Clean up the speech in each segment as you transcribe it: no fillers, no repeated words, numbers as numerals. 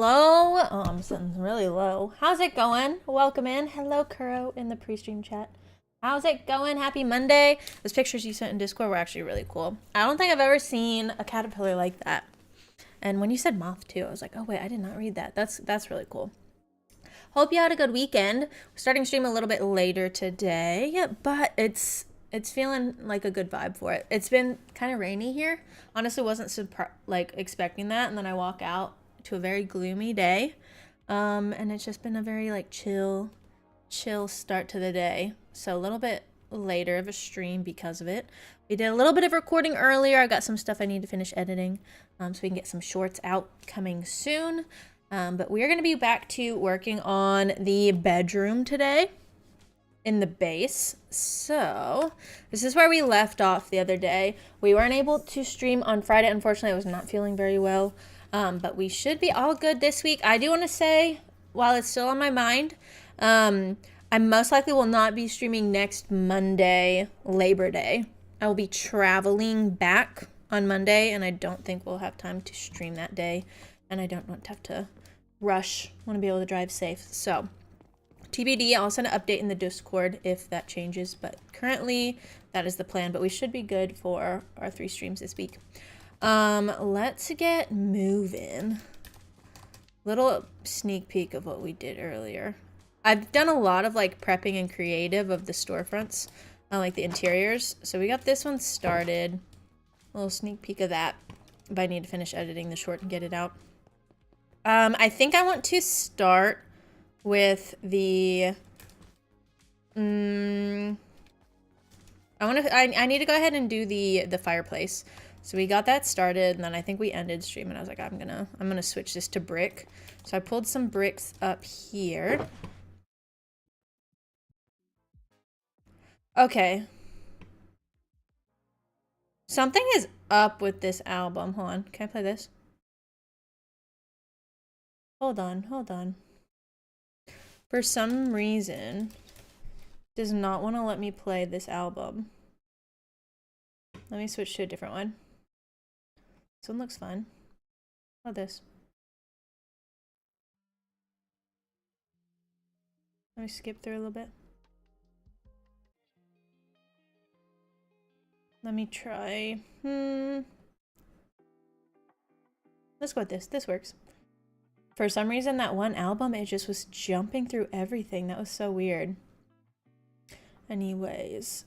Hello. Oh, I'm sitting really low. How's it going? Welcome in. Hello, Kuro in the pre-stream chat. How's it going? Happy Monday. Those pictures you sent in Discord were actually really cool. I don't think I've ever seen a caterpillar like that. And when you said moth too, I was like, oh wait, I did not read that. That's really cool. Hope you had a good weekend. We're starting stream a little bit later today, but it's feeling like a good vibe for it. It's been kind of rainy here. Honestly, wasn't expecting that, and then I walk out to a very gloomy day, and it's just been a very like chill start to the day. So a little bit later of a stream because of it. We did a little bit of recording earlier. I got some stuff I need to finish editing, so we can get some shorts out coming soon. But we are going to be back to working on the bedroom today in the base. So this is where we left off the other day. We weren't able to stream on Friday. Unfortunately, I was not feeling very well. But we should be all good this week. I do want to say, while it's still on my mind, I most likely will not be streaming next Monday, Labor Day. I will be traveling back on Monday, and I don't think we'll have time to stream that day. And I don't want to have to rush. I want to be able to drive safe. So TBD, I'll send an update in the Discord if that changes. But currently, that is the plan. But we should be good for our 3 streams this week. Let's get moving. Little sneak peek of what we did earlier. I've done a lot of like prepping and creative of the storefronts, like the interiors. So we got this one started. A little sneak peek of that. But I need to finish editing the short and get it out. I think I want to start with the I need to go ahead and do the fireplace. So we got that started, and then I think we ended stream, and I was like, I'm gonna switch this to brick. So I pulled some bricks up here. Okay. Something is up with this album. Hold on. Can I play this? Hold on. For some reason, it does not want to let me play this album. Let me switch to a different one. This one looks fun. How about this? Let me skip through a little bit. Let me try. Let's go with this. This works. For some reason, that one album, it just was jumping through everything. That was so weird. Anyways,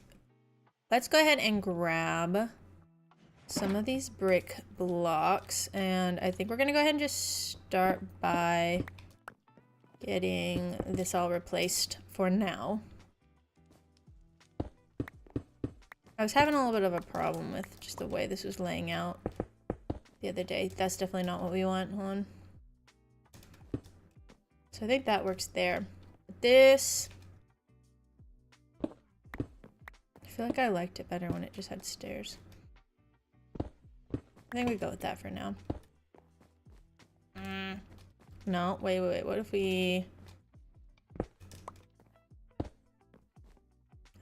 let's go ahead and grab some of these brick blocks, and I think we're gonna go ahead and just start by getting this all replaced for now. I was having a little bit of a problem with just the way this was laying out the other day. That's definitely not what we want. Hold on. So I think that works there. This, I feel like I liked it better when it just had stairs. I think we go with that for now. No, wait. What if we...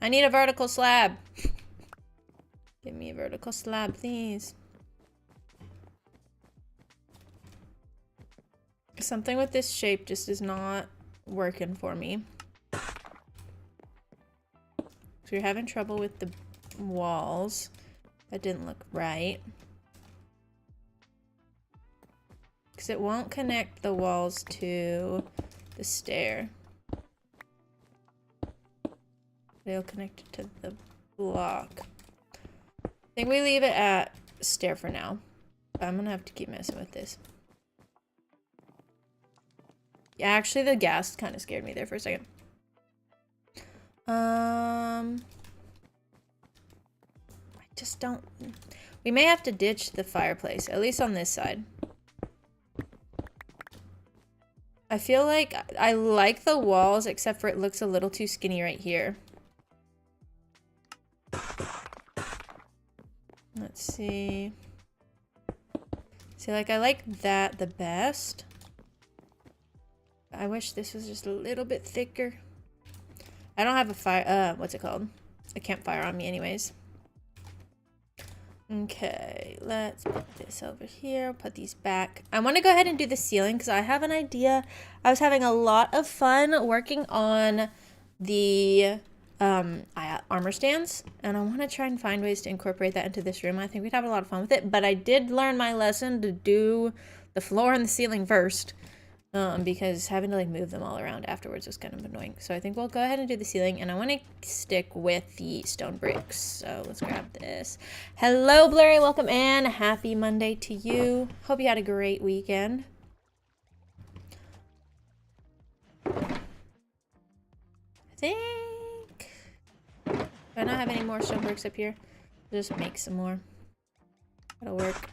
I need a vertical slab. Give me a vertical slab, please. Something with this shape just is not working for me. So you're having trouble with the walls. That didn't look right. Because it won't connect the walls to the stair. It'll connect it to the block. I think we leave it at stair for now. But I'm gonna have to keep messing with this. Yeah, actually the gas kind of scared me there for a second. I just don't... We may have to ditch the fireplace, at least on this side. I feel like I like the walls, except for it looks a little too skinny right here. Let's see. See, like, I like that the best. I wish this was just a little bit thicker. I don't have a fire, what's it called? A campfire on me anyways. Okay, let's put this over here, put these back. I want to go ahead and do the ceiling because I have an idea. I was having a lot of fun working on the armor stands, and I want to try and find ways to incorporate that into this room. I think we'd have a lot of fun with it, but I did learn my lesson to do the floor and the ceiling first, because having to like move them all around afterwards was kind of annoying. So I think we'll go ahead and do the ceiling, and I want to stick with the stone bricks. So let's grab this. Hello, Blurry, welcome in. Happy Monday to you. Hope you had a great weekend. I think, do I not have any more stone bricks up here? I'll just make some more. That'll work.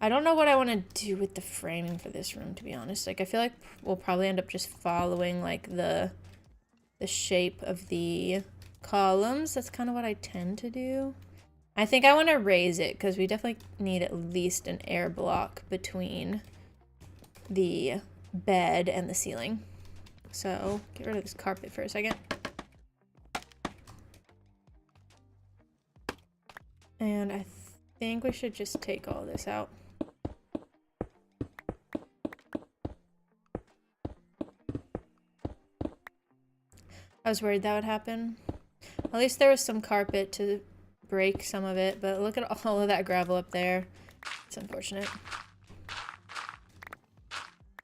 I don't know what I want to do with the framing for this room, to be honest. Like, I feel like we'll probably end up just following, like, the shape of the columns. That's kind of what I tend to do. I think I want to raise it, because we definitely need at least an air block between the bed and the ceiling. So, get rid of this carpet for a second. And I think we should just take all this out. I was worried that would happen. At least there was some carpet to break some of it, but look at all of that gravel up there. It's unfortunate.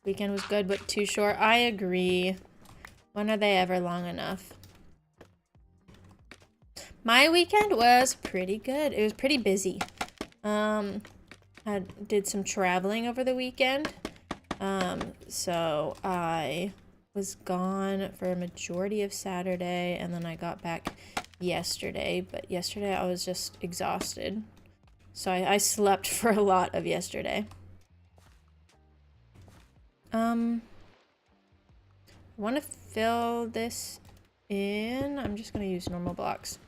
Weekend was good, but too short. I agree. When are they ever long enough? My weekend was pretty good. It was pretty busy. I did some traveling over the weekend. So I was gone for a majority of Saturday, and then I got back yesterday, but yesterday I was just exhausted. So I slept for a lot of yesterday. I want to fill this in. I'm just going to use normal blocks.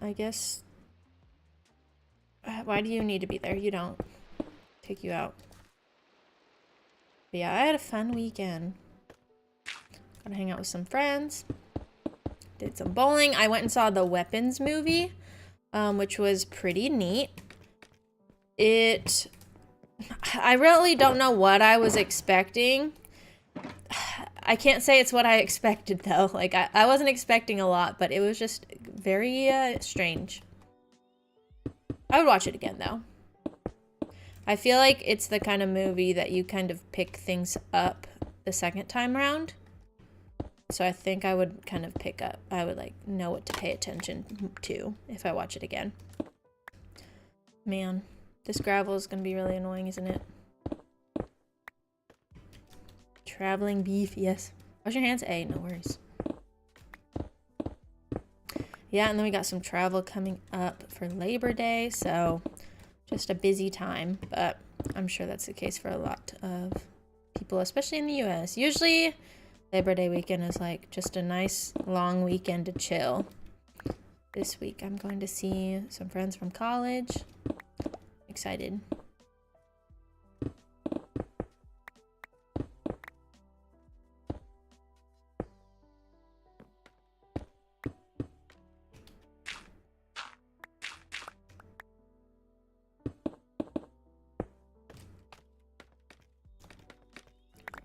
I guess, why do you need to be there? You don't. Take you out. But yeah, I had a fun weekend. Got to hang out with some friends. Did some bowling. I went and saw the Weapons movie, which was pretty neat. I really don't know what I was expecting. I can't say it's what I expected, though. Like, I wasn't expecting a lot, but it was just very strange. I would watch it again, though. I feel like it's the kind of movie that you kind of pick things up the second time around. So I think I would kind of pick up. I would, like, know what to pay attention to if I watch it again. Man, this gravel is going to be really annoying, isn't it? Traveling beef, yes. Wash your hands. No worries. Yeah, and then we got some travel coming up for Labor Day, so just a busy time, but I'm sure that's the case for a lot of people, especially in the US. Usually, Labor Day weekend is like just a nice long weekend to chill. This week, I'm going to see some friends from college. Excited.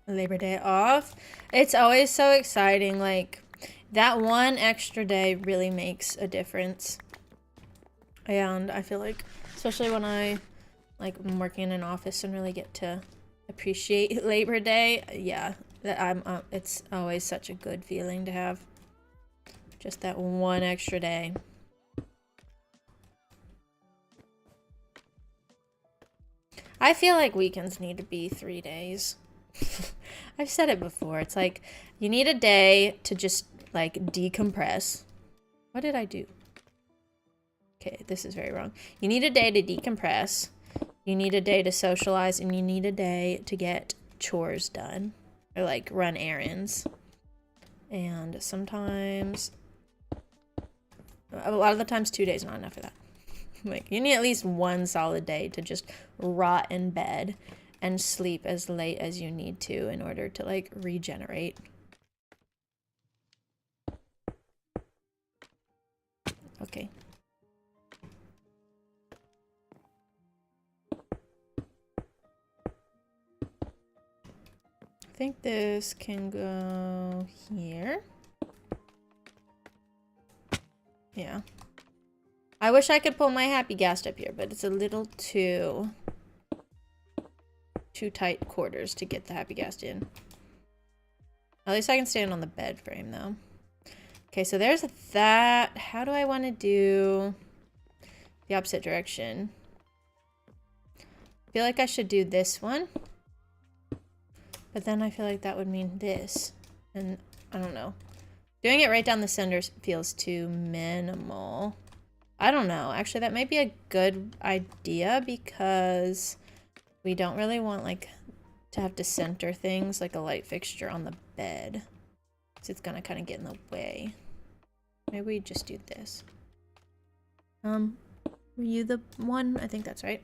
Labor Day off. It's always so exciting. Like, that one extra day really makes a difference. And I feel like, especially when I'm working in an office and really get to appreciate Labor Day, yeah, it's always such a good feeling to have just that one extra day. I feel like weekends need to be 3 days. I've said it before. It's like you need a day to just like decompress. What did I do? Okay, this is very wrong. You need a day to decompress. You need a day to socialize, and you need a day to get chores done or like run errands. And sometimes, a lot of the times, 2 days not enough for that. Like, you need at least one solid day to just rot in bed and sleep as late as you need to in order to, like, regenerate. Okay. I think this can go here. Yeah. I wish I could pull my happy ghast up here, but it's a little too tight quarters to get the happy ghast in. At least I can stand on the bed frame though. Okay, so there's that. How do I want to do the opposite direction? I feel like I should do this one. But then I feel like that would mean this. And I don't know. Doing it right down the center feels too minimal. I don't know. Actually, that might be a good idea because we don't really want like to have to center things like a light fixture on the bed. So it's gonna kind of get in the way. Maybe we just do this. Were you the one? I think that's right.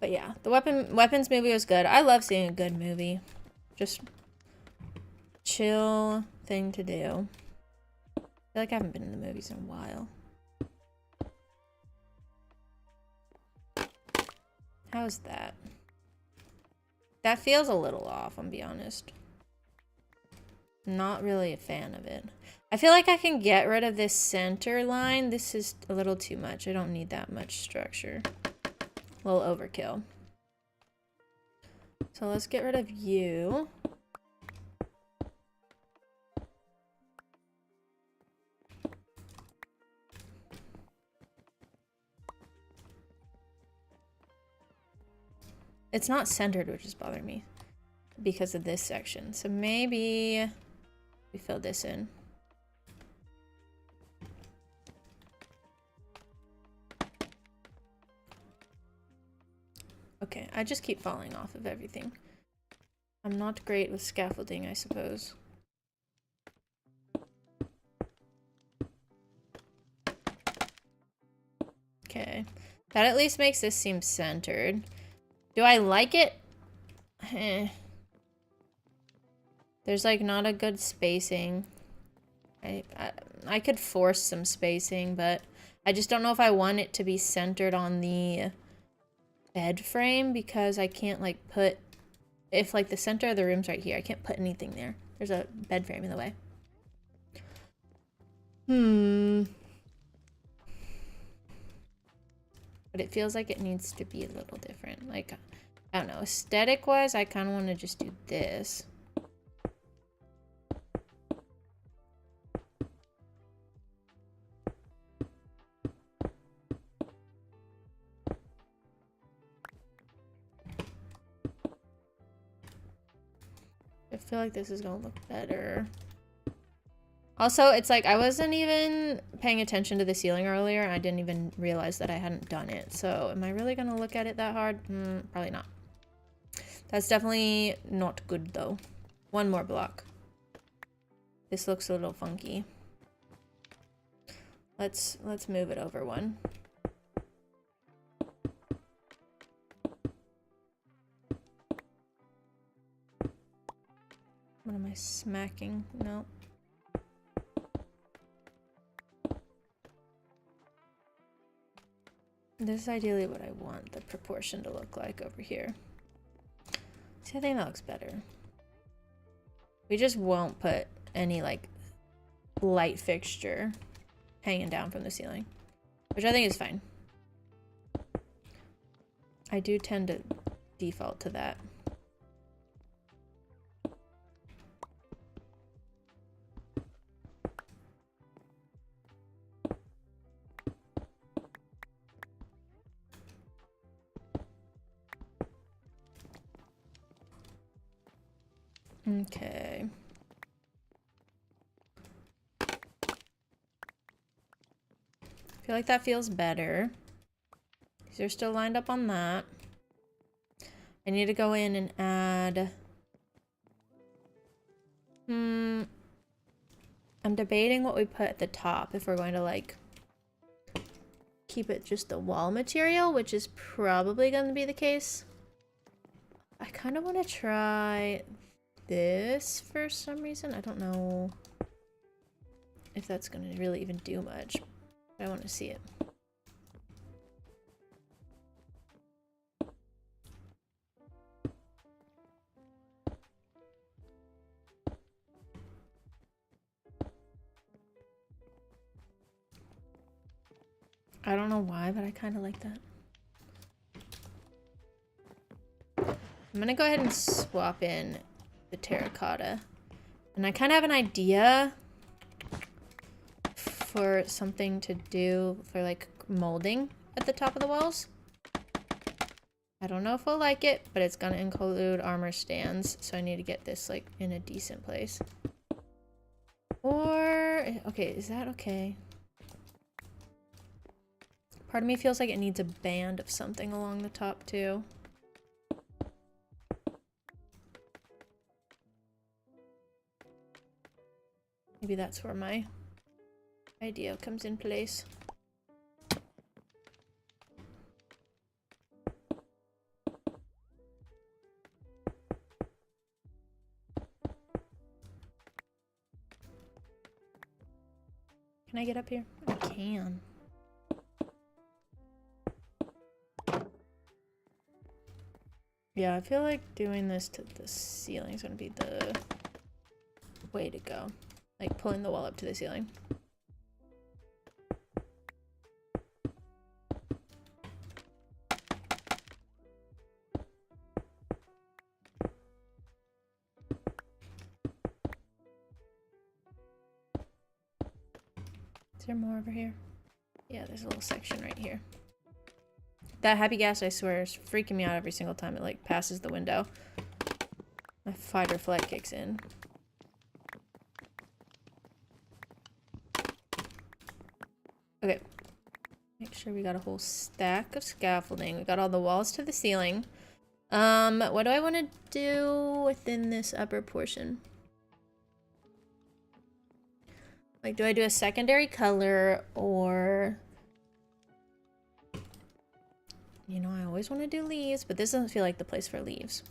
But yeah, the weapons movie was good. I love seeing a good movie. Just chill thing to do. I feel like I haven't been in the movies in a while. How's that? That feels a little off, I'll be honest. Not really a fan of it. I feel like I can get rid of this center line. This is a little too much. I don't need that much structure. A little overkill. So let's get rid of you. It's not centered, which is bothering me because of this section. So maybe we fill this in. Okay, I just keep falling off of everything. I'm not great with scaffolding, I suppose. Okay, that at least makes this seem centered. Do I like it? There's like not a good spacing. I could force some spacing, but I just don't know if I want it to be centered on the bed frame because I can't like put, if like the center of the room's right here, I can't put anything there. There's a bed frame in the way. But it feels like it needs to be a little different. Like, I don't know, aesthetic wise, I kind of want to just do this. I feel like this is gonna look better. Also, it's like I wasn't even paying attention to the ceiling earlier and I didn't even realize that I hadn't done it. So am I really gonna look at it that hard? Probably not. That's definitely not good though. One more block. This looks a little funky. Let's move it over one. What am I smacking? No. This is ideally what I want the proportion to look like over here. See, I think that looks better. We just won't put any like light fixture hanging down from the ceiling, which I think is fine. I do tend to default to that. Okay. I feel like that feels better. These are still lined up on that. I need to go in and add... I'm debating what we put at the top if we're going to like keep it just the wall material, which is probably going to be the case. I kind of want to try this for some reason. I don't know. if that's going to really even do much. But I want to see it. I don't know why, but I kind of like that. I'm gonna go ahead and swap in the terracotta. And I kind of have an idea for something to do for like molding at the top of the walls. I don't know if we'll like it, but it's gonna include armor stands, so I need to get this like in a decent place. Or, okay, is that okay? Part of me feels like it needs a band of something along the top too. Maybe that's where my idea comes in place. Can I get up here? I can. Yeah, I feel like doing this to the ceiling is gonna be the way to go. Like pulling the wall up to the ceiling. Is there more over here? Yeah, there's a little section right here. That happy gas, I swear, is freaking me out every single time it like passes the window. My fight or flight kicks in. Okay. Make sure we got a whole stack of scaffolding. We got all the walls to the ceiling. What do I want to do within this upper portion? Like, do I do a secondary color or... You know, I always want to do leaves, but this doesn't feel like the place for leaves.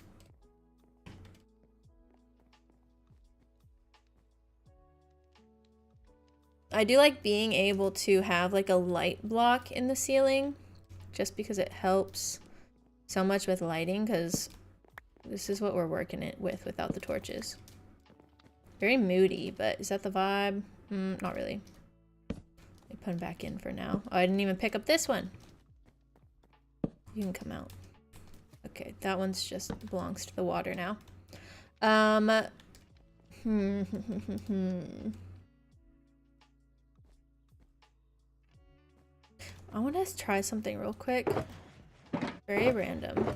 I do like being able to have like a light block in the ceiling just because it helps so much with lighting, because this is what we're working it with without the torches. Very moody, but is that the vibe? Not really. Let me put them back in for now. Oh, I didn't even pick up this one. You can come out. Okay, that one's just belongs to the water now. I want to try something real quick. Very random.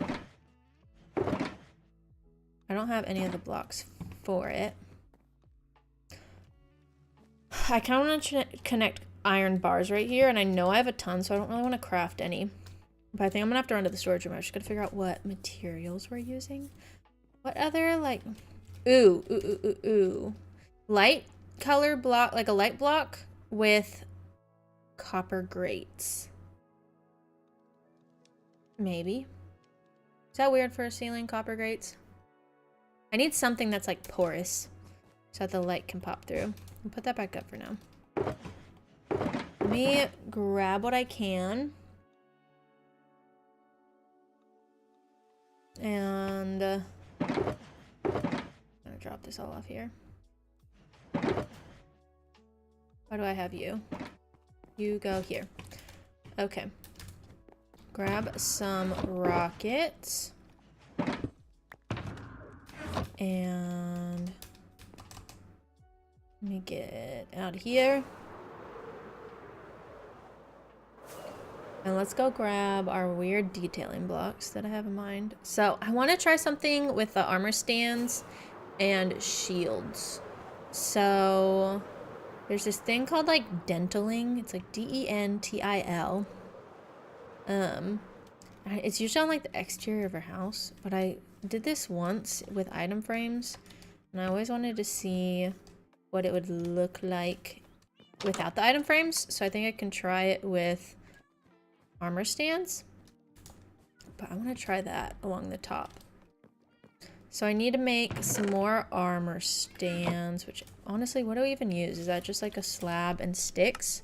I don't have any of the blocks for it. I kind of want to connect iron bars right here, and I know I have a ton, so I don't really want to craft any. But I think I'm gonna have to run to the storage room. I just gotta figure out what materials we're using. What other, like... Ooh. Light color block, like a light block with copper grates. Maybe. Is that weird for a ceiling, copper grates? I need something that's like porous so that the light can pop through. I'll put that back up for now. Let me grab what I can. And I'm gonna drop this all off here. Why do I have you? You go here. Okay. Grab some rockets. And let me get out of here. And let's go grab our weird detailing blocks that I have in mind. So I want to try something with the armor stands and shields. So there's this thing called like dentaling. It's like D-E-N-T-I-L. It's usually on like the exterior of our house, but I did this once with item frames, and I always wanted to see what it would look like without the item frames. So I think I can try it with armor stands, but I want to try that along the top. So I need to make some more armor stands, which honestly, what do I even use? Is that just like a slab and sticks?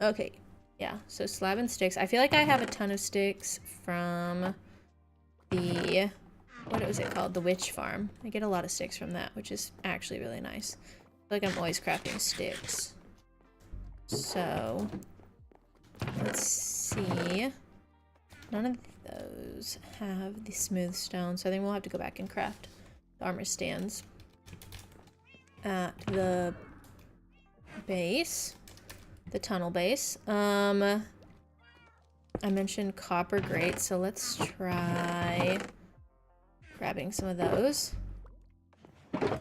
Okay, yeah, so slab and sticks. I feel like I have a ton of sticks from the, what was it called? The witch farm. I get a lot of sticks from that, which is actually really nice. I feel like I'm always crafting sticks. So, let's see. None of those have the smooth stone, so I think we'll have to go back and craft the armor stands at the base, the tunnel base. I mentioned copper grate, so let's try grabbing some of those. I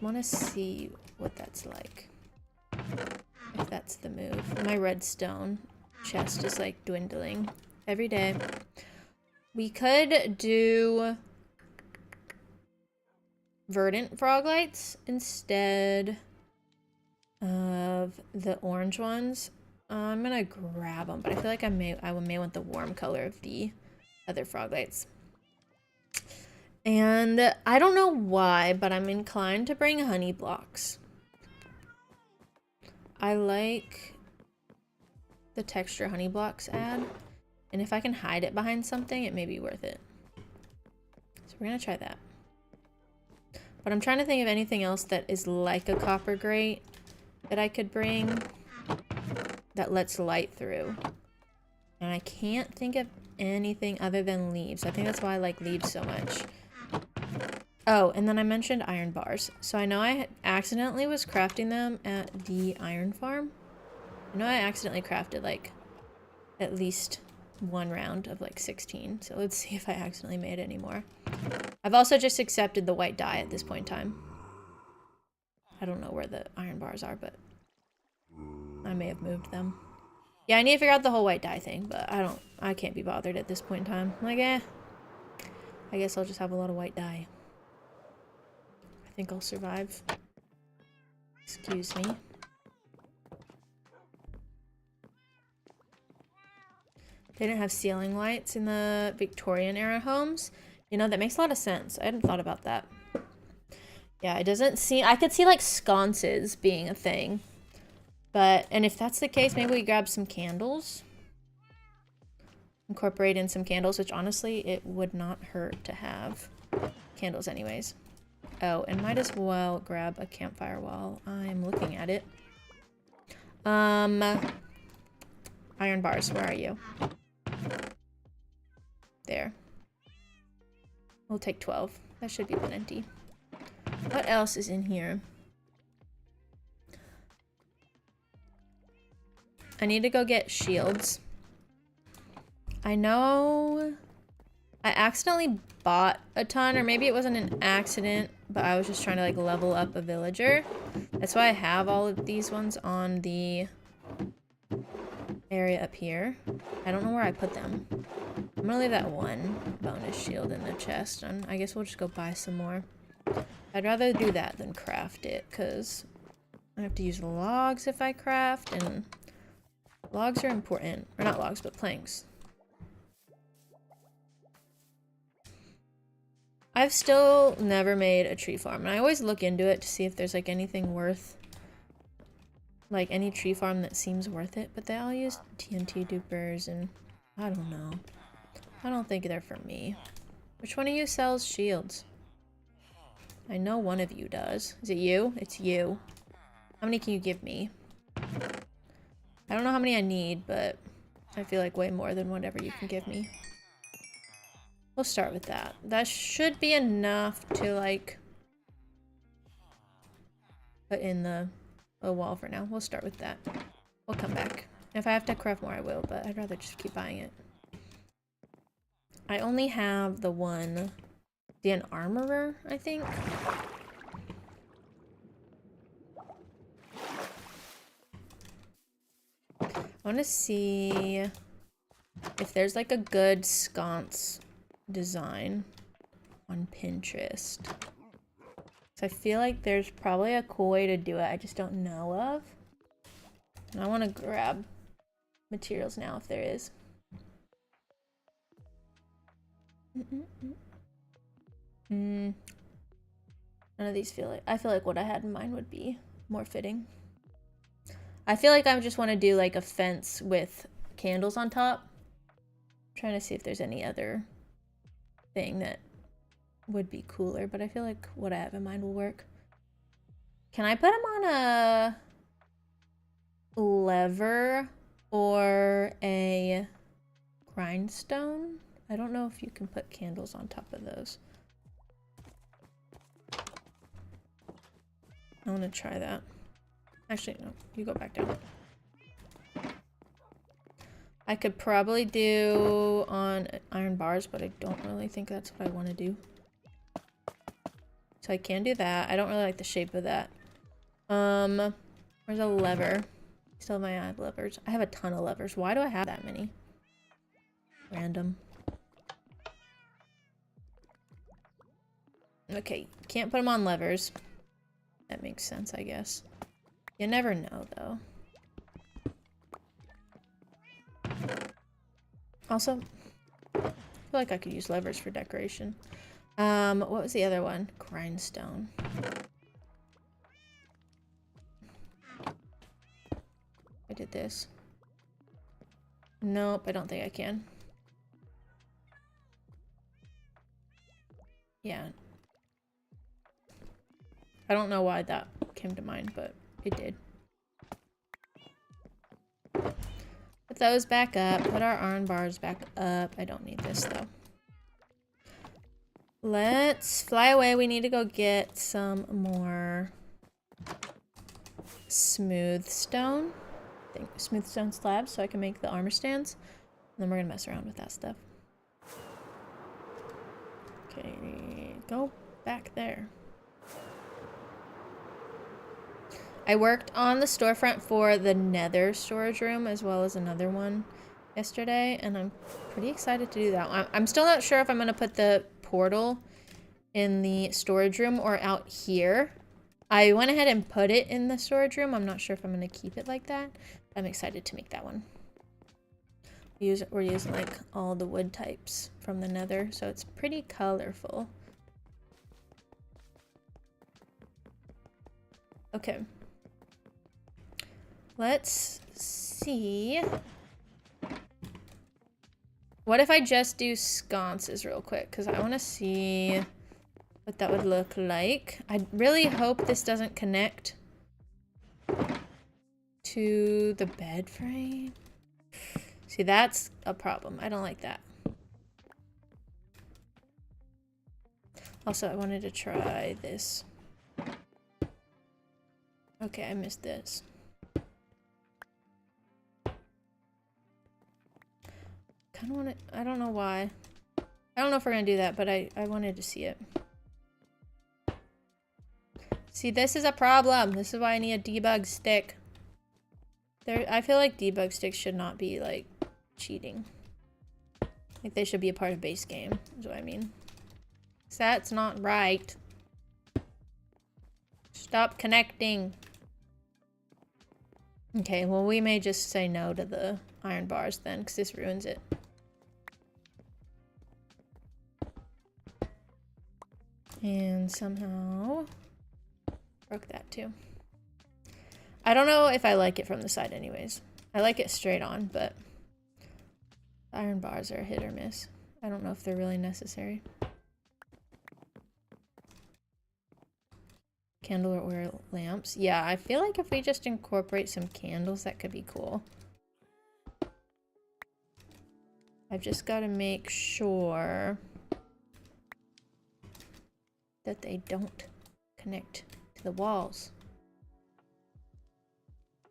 want to see what that's like. If that's the move. My redstone chest is like dwindling every day. We could do verdant frog lights instead of the orange ones. I'm gonna grab them, but I feel like I may want the warm color of the other frog lights. And I don't know why, but I'm inclined to bring honey blocks. I like the texture honey blocks add, and if I can hide it behind something, it may be worth it. So we're gonna try that. But I'm trying to think of anything else that is like a copper grate that I could bring that lets light through. And I can't think of anything other than leaves. I think that's why I like leaves so much. Oh, and then I mentioned iron bars. So I know I accidentally was crafting them at the iron farm. I know I accidentally crafted like at least one round of like 16. So let's see if I accidentally made any more. I've also just accepted the white dye at this point in time. I don't know where the iron bars are, but I may have moved them. Yeah, I need to figure out the whole white dye thing, but I can't be bothered at this point in time. Like, I guess I'll just have a lot of white dye. I think I'll survive. Excuse me. They didn't have ceiling lights in the Victorian era homes. You know, that makes a lot of sense. I hadn't thought about that. Yeah, it doesn't seem... I could see, like, sconces being a thing. But, and if that's the case, maybe we grab some candles. Incorporate in some candles, which honestly, it would not hurt to have candles anyways. Oh, and might as well grab a campfire while I'm looking at it. Iron bars, where are you? There. We'll take 12. That should be plenty. What else is in here? I need to go get shields. I know I accidentally bought a ton, or maybe it wasn't an accident, but I was just trying to like level up a villager. That's why I have all of these ones on the area up here. I don't know where I put them. I'm gonna leave that one bonus shield in the chest, and I guess we'll just go buy some more. I'd rather do that than craft it, because I have to use logs if I craft, and logs are important. Or not logs, but planks. I've still never made a tree farm, and I always look into it to see if there's like anything worth, like any tree farm that seems worth it, but they all use TNT dupers, and I don't know. I don't think they're for me. Which one of you sells shields? I know one of you does. Is it you? It's you. How many can you give me? I don't know how many I need, but I feel like way more than whatever you can give me. We'll start with that. That should be enough to like put in the wall for now. We'll start with that. We'll come back. If I have to craft more, I will, but I'd rather just keep buying it. I only have the one, an armorer, I think. I want to see if there's like a good sconce design on Pinterest. So I feel like there's probably a cool way to do it I just don't know of. And I want to grab materials now if there is. None of these feel like, I feel like what I had in mind would be more fitting. I feel like I just want to do like a fence with candles on top. I'm trying to see if there's any other thing that would be cooler, but I feel like what I have in mind will work. Can I put them on a lever or a grindstone? I don't know if you can put candles on top of those. I want to try that. Actually, no, you go back down. I could probably do on iron bars, but I don't really think that's what I want to do. So I can do that. I don't really like the shape of that. Where's a lever? Still my eye levers. I have a ton of levers. Why do I have that many? Random. Okay, can't put them on levers. That makes sense, I guess. You never know, though. Also, I feel like I could use levers for decoration. What was the other one? Grindstone. I did this. Nope, I don't think I can. Yeah. I don't know why that came to mind, but it did. Put those back up. Put our iron bars back up. I don't need this, though. Let's fly away. We need to go get some more smooth stone. I think smooth stone slabs so I can make the armor stands. And then we're going to mess around with that stuff. Okay, go back there. I worked on the storefront for the nether storage room as well as another one yesterday, and I'm pretty excited to do that. I'm still not sure if I'm going to put the portal in the storage room or out here. I went ahead and put it in the storage room. I'm not sure if I'm going to keep it like that. I'm excited to make that one. We're using like all the wood types from the nether, so it's pretty colorful. Okay. Let's see. What if I just do sconces real quick? Because I want to see what that would look like. I really hope this doesn't connect to the bed frame. See, that's a problem. I don't like that. Also, I wanted to try this. Okay, I missed this. Kind of want to, I don't know why. I don't know if we're going to do that, but I wanted to see it. See, this is a problem. This is why I need a debug stick. I feel like debug sticks should not be, like, cheating. Like, they should be a part of base game, is what I mean. That's not right. Stop connecting. Okay, well, we may just say no to the iron bars then, because this ruins it. And somehow broke that too. I don't know if I like it from the side anyways. I like it straight on, but iron bars are a hit or miss. I don't know if they're really necessary. Candle or oil lamps. Yeah, I feel like if we just incorporate some candles, that could be cool. I've just got to make sure that they don't connect to the walls.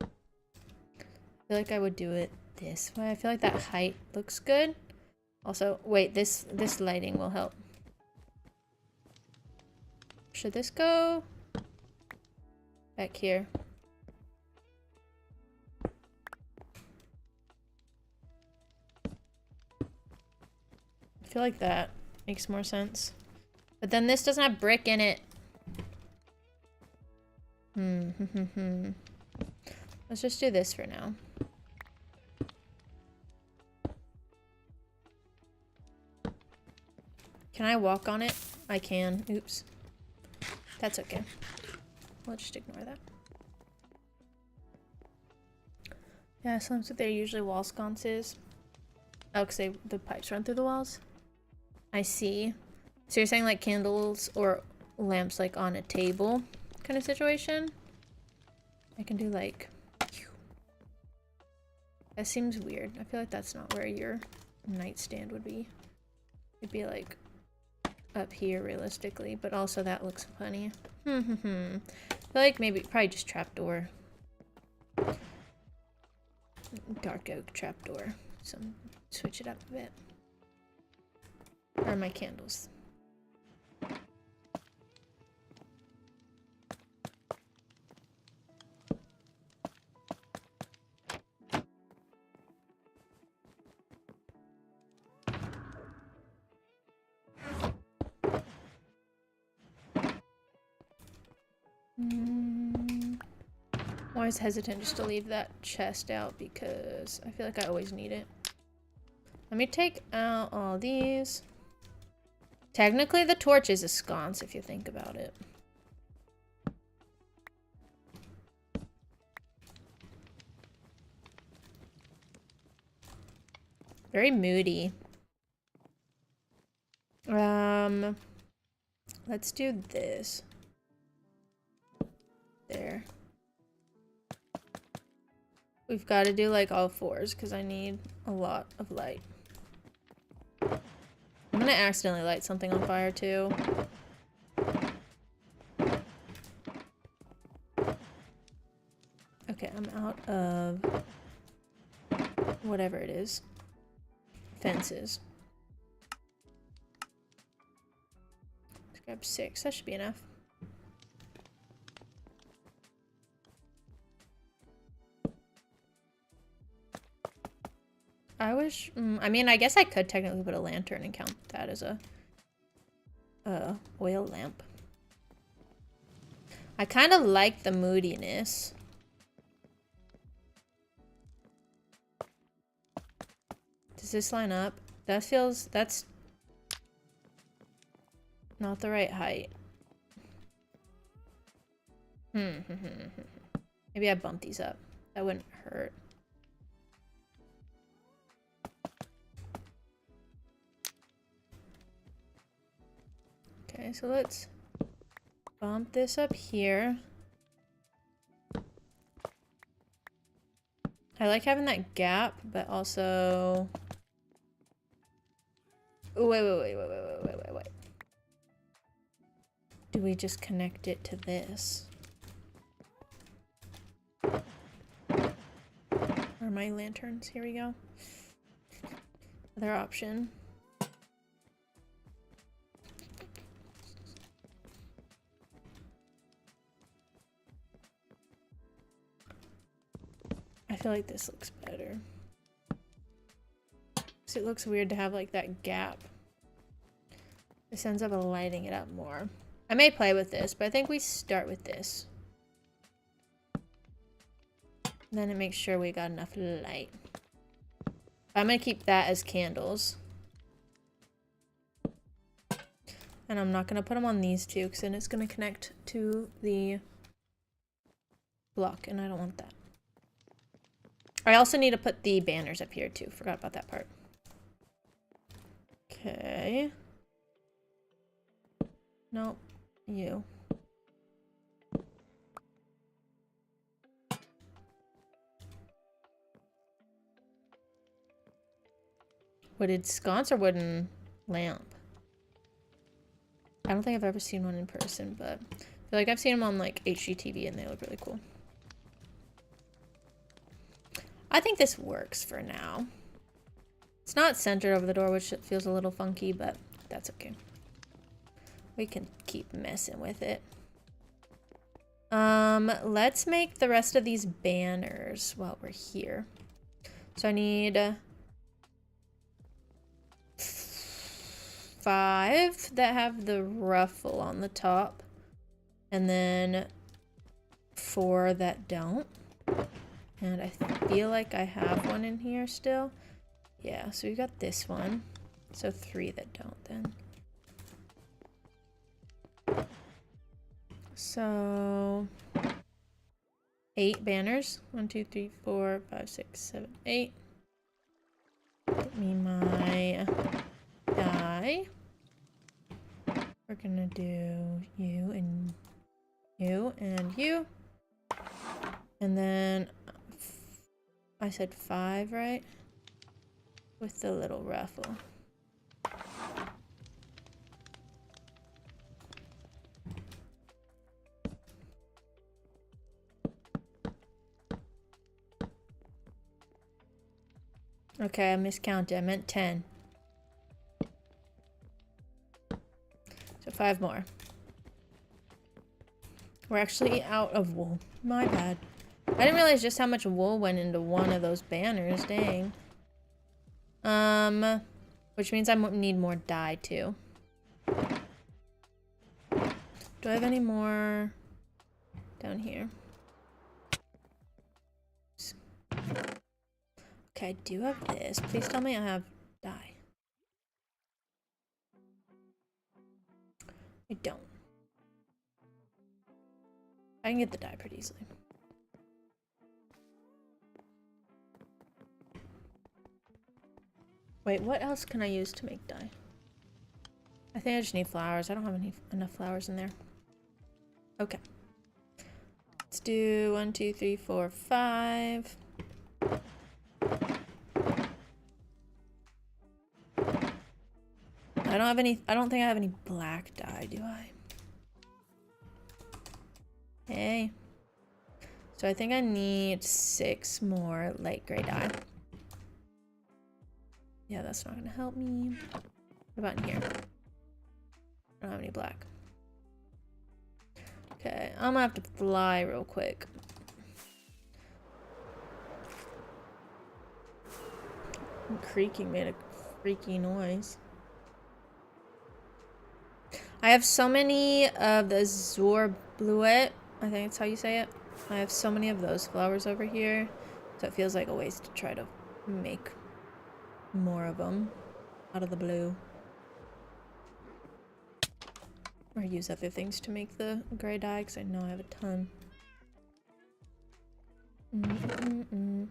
I feel like I would do it this way. I feel like that height looks good. Also, wait, this lighting will help. Should this go back here? I feel like that makes more sense. But then this doesn't have brick in it. Let's just do this for now. Can I walk on it? I can. Oops. That's okay. We'll just ignore that. Yeah, so that's what they're usually wall sconces. Oh, because the pipes run through the walls? I see. So you're saying like candles or lamps like on a table kind of situation? I can do like... That seems weird. I feel like that's not where your nightstand would be. It'd be like up here realistically, but also that looks funny. I feel like maybe probably just trapdoor. Dark oak trapdoor. So switch it up a bit. Where are my candles? I'm always hesitant just to leave that chest out because I feel like I always need it. Let me take out all these. Technically, the torch is a sconce if you think about it. Very moody. Let's do this. There. We've got to do like all fours because I need a lot of light. I'm gonna accidentally light something on fire too. Okay, I'm out of whatever it is. Fences. Let's grab 6. That should be enough. I wish... I mean, I guess I could technically put a lantern and count that as a oil lamp. I kind of like the moodiness. Does this line up? That feels... That's not the right height. Maybe I bump these up. That wouldn't hurt. Okay, so let's bump this up here. I like having that gap, but also... Wait. Do we just connect it to this? Where are my lanterns? Here we go. Other option. I feel like this looks better. So it looks weird to have like that gap. This ends up lighting it up more. I may play with this, but I think we start with this. Then it makes sure we got enough light. I'm gonna keep that as candles. And I'm not gonna put them on these two because then it's gonna connect to the block and I don't want that. I also need to put the banners up here too. Forgot about that part. Okay. Nope. You. Wooded sconce or wooden lamp? I don't think I've ever seen one in person, but I feel like I've seen them on like HGTV and they look really cool. I think this works for now. It's not centered over the door, which feels a little funky, but that's okay. We can keep messing with it. Let's make the rest of these banners while we're here. So I need 5 that have the ruffle on the top, and then 4 that don't. And I feel like I have one in here still. Yeah, so we got this one. So 3 that don't then. So 8 banners. 1, 2, 3, 4, 5, 6, 7, 8. Get me my die. We're gonna do you and you and you. And then I said 5, right? With the little raffle. Okay, I miscounted. I meant 10. So 5 more. We're actually out of wool. My bad. I didn't realize just how much wool went into one of those banners. Dang. Which means I need more dye too. Do I have any more down here? Okay, I do have this. Please tell me I have dye. I don't. I can get the dye pretty easily. Wait, what else can I use to make dye? I think I just need flowers. I don't have enough flowers in there. Okay. Let's do 1, 2, 3, 4, 5. I don't think I have any black dye, do I? Hey. So I think I need 6 more light gray dye. Yeah, that's not gonna help me. What about in here? I don't have any black. Okay, I'm gonna have to fly real quick. Creaking made a freaky noise. I have so many of the Zorbluet, I think that's how you say it. I have so many of those flowers over here, so it feels like a waste to try to make more of them out of the blue. Or use other things to make the gray dye, because I know I have a ton. 1,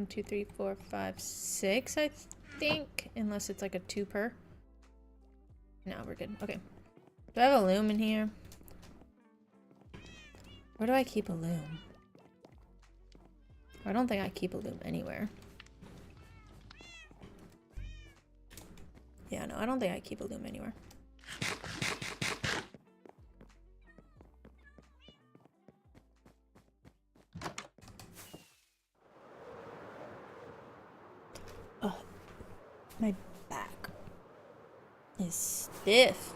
2, 3, 4, 5, 6, I think. Unless it's like a 2 per. No, we're good. Okay. Do I have a loom in here? Where do I keep a loom? I don't think I keep a loom anywhere. Yeah, no, I don't think I keep a loom anywhere. Ugh. My back is stiff.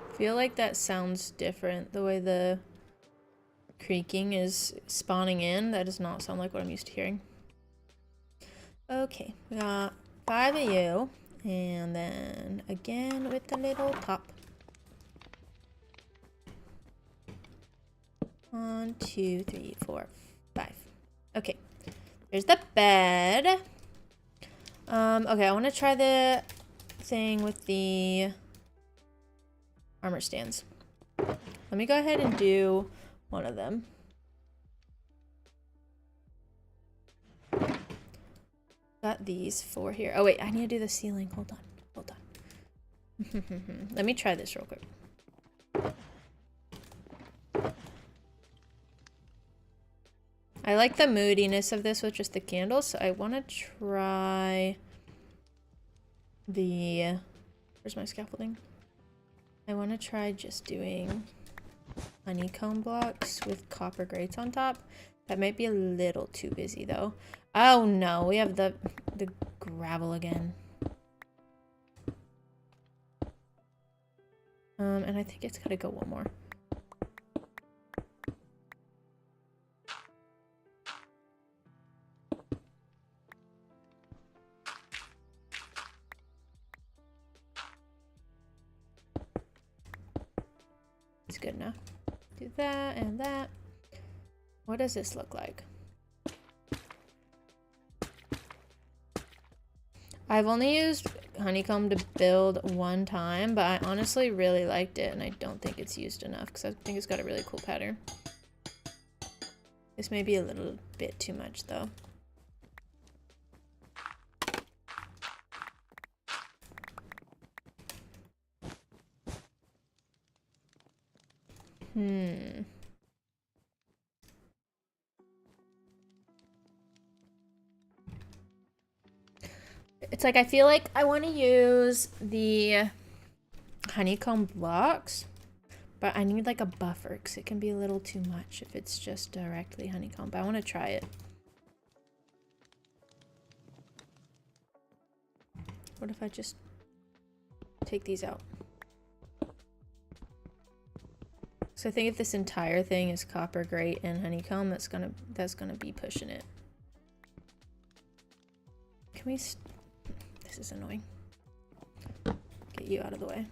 I feel like that sounds different. The way the creaking is spawning in, that does not sound like what I'm used to hearing. Okay, we got 5 of you, and then again with the little top. 1, 2, 3, 4, 5. Okay, there's the bed. Okay, I want to try the thing with the armor stands. Let me go ahead and do one of them. Got these 4 here. Oh wait, I need to do the ceiling. Hold on. Hold on. Let me try this real quick. I like the moodiness of this with just the candles, so I want to try the... Where's my scaffolding? I want to try just doing honeycomb blocks with copper grates on top. That might be a little too busy though. Oh no, we have the gravel again. And I think it's gotta go one more. It's good enough. do that and that. What does this look like? I've only used honeycomb to build one time, but I honestly really liked it, and I don't think it's used enough because I think it's got a really cool pattern. This may be a little bit too much though. It's like I feel like I want to use the honeycomb blocks, but I need like a buffer because it can be a little too much if it's just directly honeycomb. But I want to try it. What if I just take these out? So I think if this entire thing is copper grate and honeycomb, that's gonna be pushing it. Can we? This is annoying. Get you out of the way.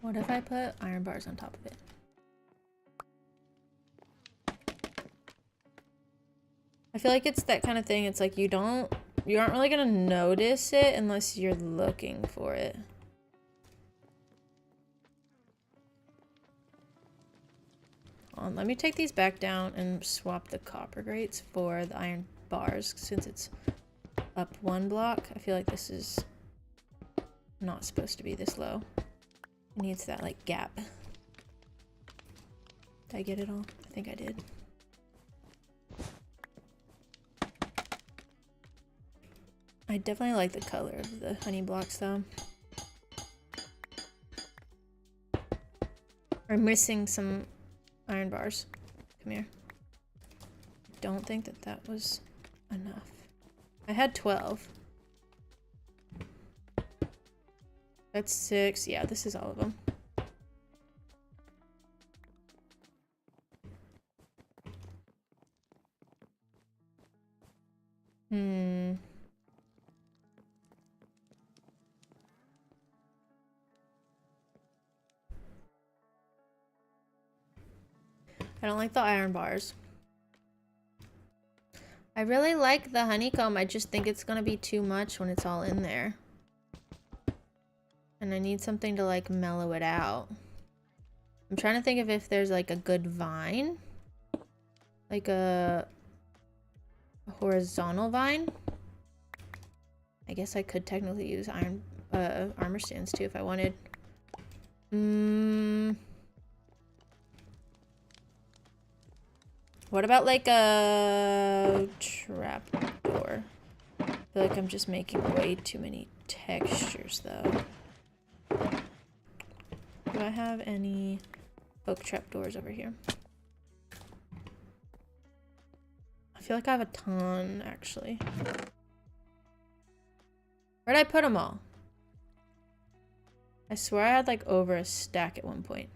What if I put iron bars on top of it? I feel like it's that kind of thing. It's like you aren't really gonna notice it unless you're looking for it. Let me take these back down and swap the copper grates for the iron bars since it's up one block. I feel like this is not supposed to be this low. It needs that like gap. Did I get it all? I think I did. I definitely like the color of the honey blocks though. We're missing some iron bars. Come here. Don't think that that was enough. I had 12. That's 6. Yeah, this is all of them. I don't like the iron bars. I really like the honeycomb. I just think it's gonna be too much when it's all in there. And I need something to like mellow it out. I'm trying to think of if there's like a good vine. Like a horizontal vine. I guess I could technically use iron armor stands too if I wanted. What about like a trapdoor? I feel like I'm just making way too many textures though. Do I have any oak trapdoors over here? I feel like I have a ton actually. Where'd I put them all? I swear I had like over a stack at one point.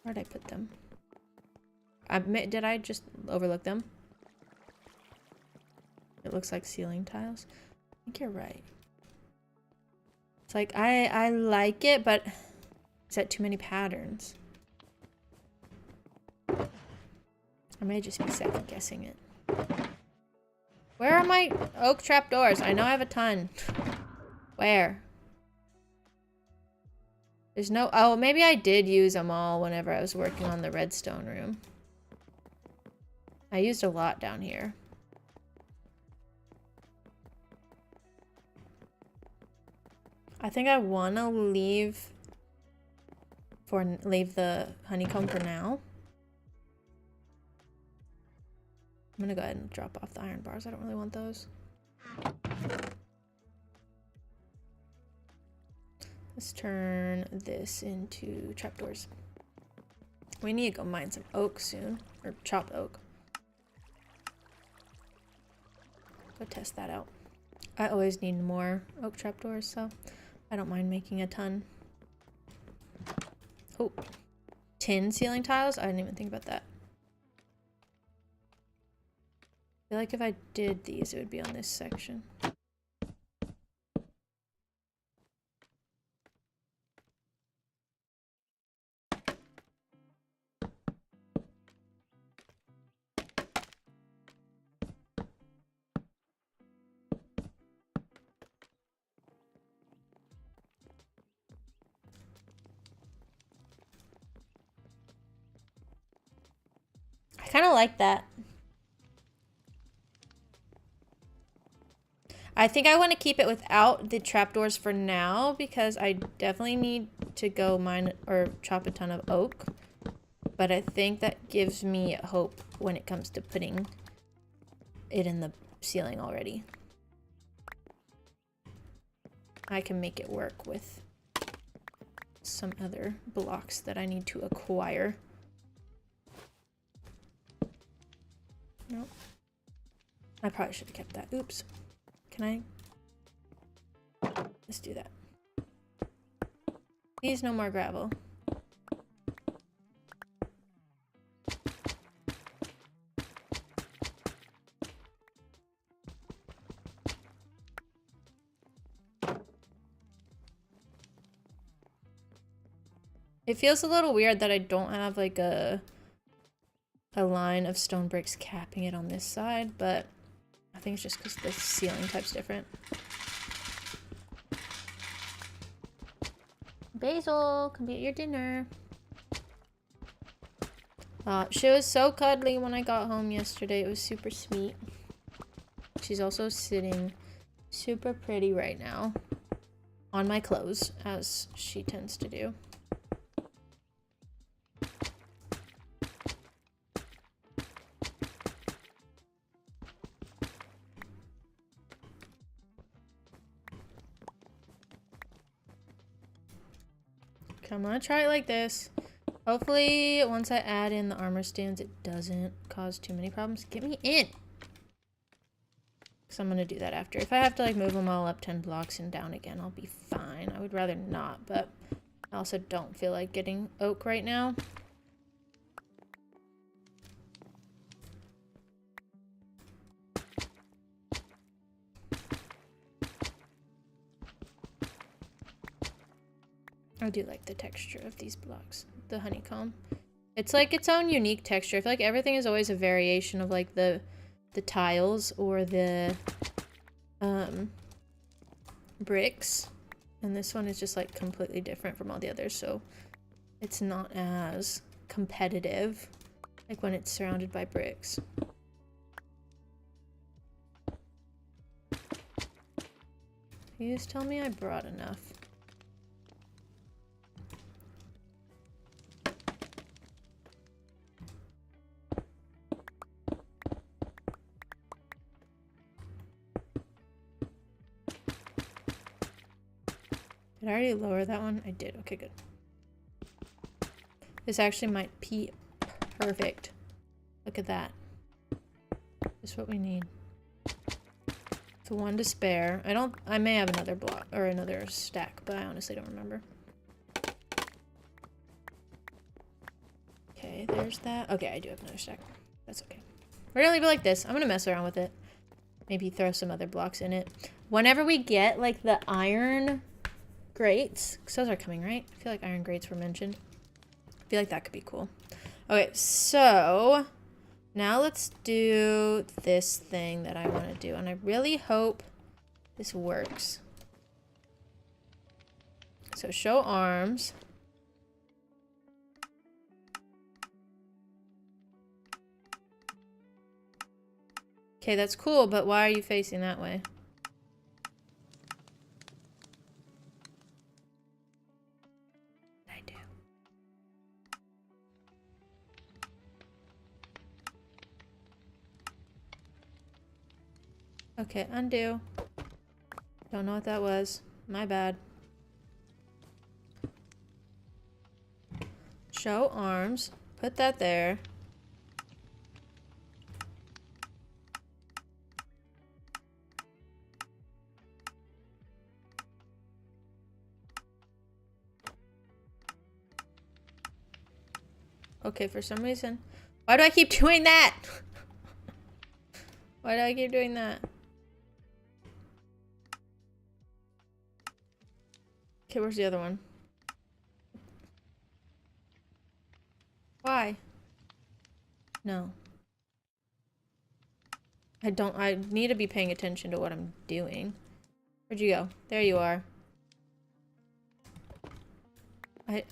Where'd I put them? Did I just overlook them? It looks like ceiling tiles. I think you're right. It's like, I like it, but is that too many patterns? I may just be second guessing it. Where are my oak trapdoors? I know I have a ton. Where? There's no... Oh, maybe I did use them all whenever I was working on the redstone room. I used a lot down here. I think I want to leave the honeycomb for now. I'm gonna go ahead and drop off the iron bars. I don't really want those. Let's turn this into trapdoors. We need to go mine some oak soon, or chop oak. Go test that out. I always need more oak trapdoors, so I don't mind making a ton. Oh, tin ceiling tiles? I didn't even think about that. I feel like if I did these, it would be on this section. I kind of like that. I think I want to keep it without the trapdoors for now because I definitely need to go mine or chop a ton of oak. But I think that gives me hope when it comes to putting it in the ceiling already. I can make it work with some other blocks that I need to acquire. Nope. I probably should have kept that. Oops. Can I? Let's do that. Please, no more gravel. It feels a little weird that I don't have like a line of stone bricks capping it on this side, but I think it's just because the ceiling type's different. Basil, come get your dinner. She was so cuddly when I got home yesterday. It was super sweet. She's also sitting super pretty right now on my clothes, as she tends to do. I'm gonna try it like this. Hopefully, once I add in the armor stands, it doesn't cause too many problems. Get me in! So I'm gonna do that after. If I have to like move them all up 10 blocks and down again, I'll be fine. I would rather not, but I also don't feel like getting oak right now. I do like the texture of these blocks, the honeycomb. It's like its own unique texture. I feel like everything is always a variation of like the tiles or the bricks. And this one is just like completely different from all the others, so it's not as competitive like when it's surrounded by bricks. Please tell me I brought enough. Did I already lower that one? I did. Okay, good. This actually might be perfect. Look at that. Just what we need. It's one to spare. I may have another block or another stack, but I honestly don't remember. Okay, there's that. Okay, I do have another stack. That's okay. We're gonna leave it like this. I'm gonna mess around with it. Maybe throw some other blocks in it. Whenever we get like the iron grates, because those are coming, right? I feel like iron grates were mentioned. I feel like that could be cool. Okay, so now let's do this thing that I want to do, and I really hope this works. So show arms. Okay, that's cool, but why are you facing that way? Okay, undo. Don't know what that was. My bad. Show arms. Put that there. Okay, for some reason. Why do I keep doing that? Why do I keep doing that? Okay, where's the other one? Why? No. I need to be paying attention to what I'm doing. Where'd you go? There you are. I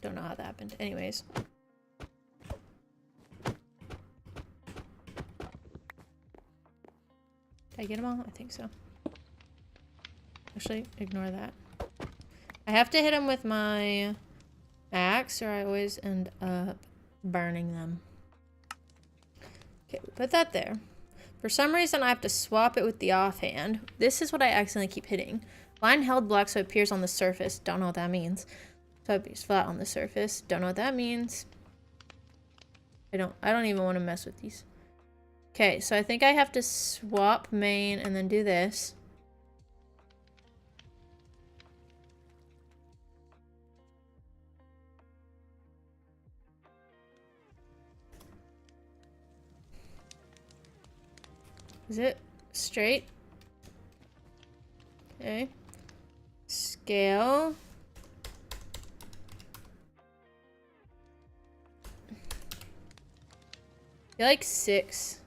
don't know how that happened. Anyways. Did I get them all? I think so. Actually, ignore that. I have to hit them with my axe or I always end up burning them. Okay, we put that there. For some reason, I have to swap it with the offhand. This is what I accidentally keep hitting. Line held block so it appears on the surface. Don't know what that means. So it appears flat on the surface. Don't know what that means. I don't even want to mess with these. Okay, so I think I have to swap main and then do this. Is it straight? Okay. Scale. I feel like 6.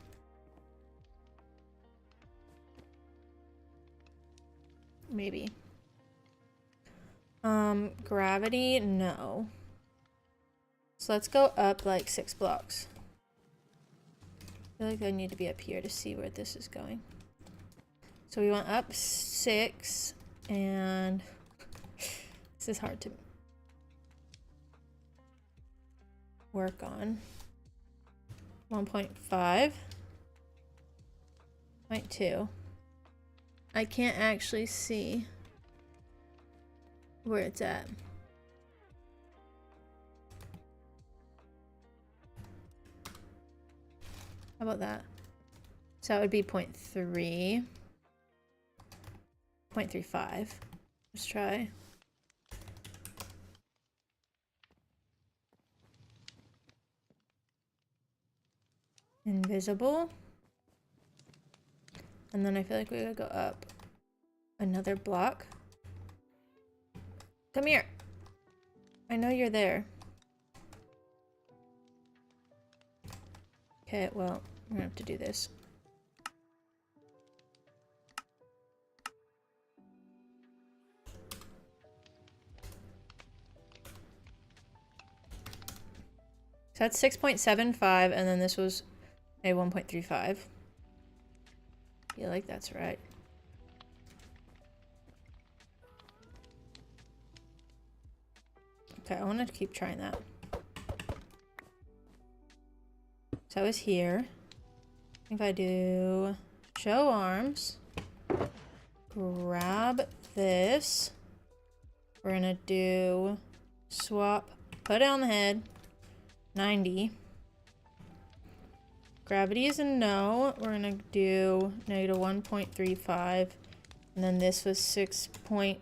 Maybe. Gravity, no. So let's go up like 6 blocks. I feel like I need to be up here to see where this is going. So we went up 6 and this is hard to work on. 1.5. 0.2. I can't actually see where it's at. How about that? So that would be 0.3. 0.35. Let's try. Invisible. And then I feel like we gotta go up another block. Come here. I know you're there. Okay, well, we're gonna have to do this. So that's 6.75, and then this was a 1.35. I feel like that's right. Okay, I want to keep trying that. So I was here. If I do show arms, grab this, we're gonna do swap, put it on the head, 90. Gravity is a no. We're gonna do negative 1.35, and then this was 6.5,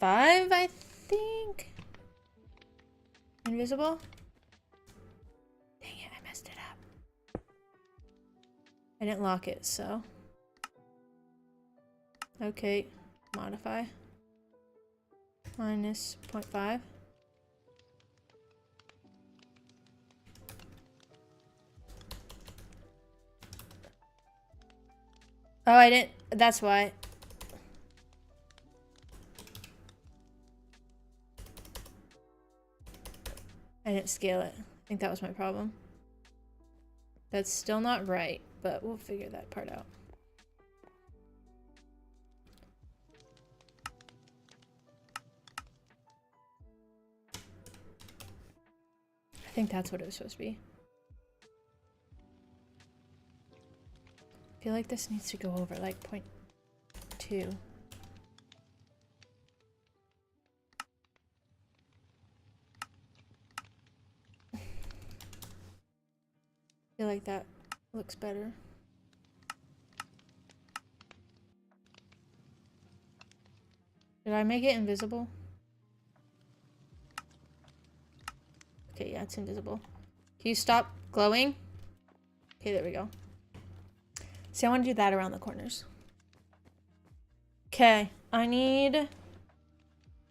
I think. Invisible. Dang it, I messed it up. I didn't lock it, so. Okay, modify. Minus 0.5. Oh, I didn't. That's why. I didn't scale it. I think that was my problem. That's still not right, but we'll figure that part out. I think that's what it was supposed to be. I feel like this needs to go over like 0.2. like that. Looks better. Did I make it invisible? Okay, yeah, it's invisible. Can you stop glowing? Okay, there we go. See, I want to do that around the corners. Okay, I need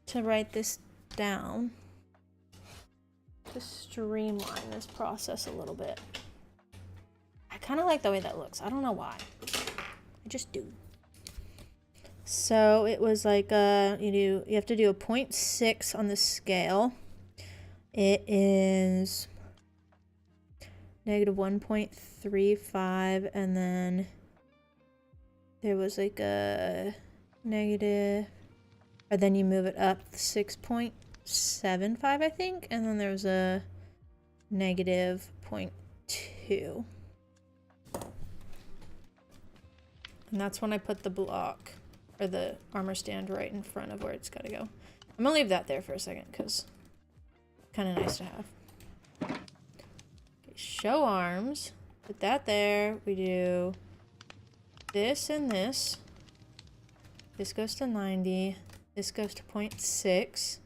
to write this down to streamline this process a little bit. I kind of like the way that looks. I don't know why. I just do. So it was like you have to do a 0.6 on the scale. It is negative 1.35, and then there was like a negative, or then you move it up 6.75, I think, and then there was a negative 0.2. And that's when I put the block, or the armor stand, right in front of where it's gotta go. I'm gonna leave that there for a second, because it's kind of nice to have. Okay, show arms. Put that there. We do this and this. This goes to 90. This goes to 0.6.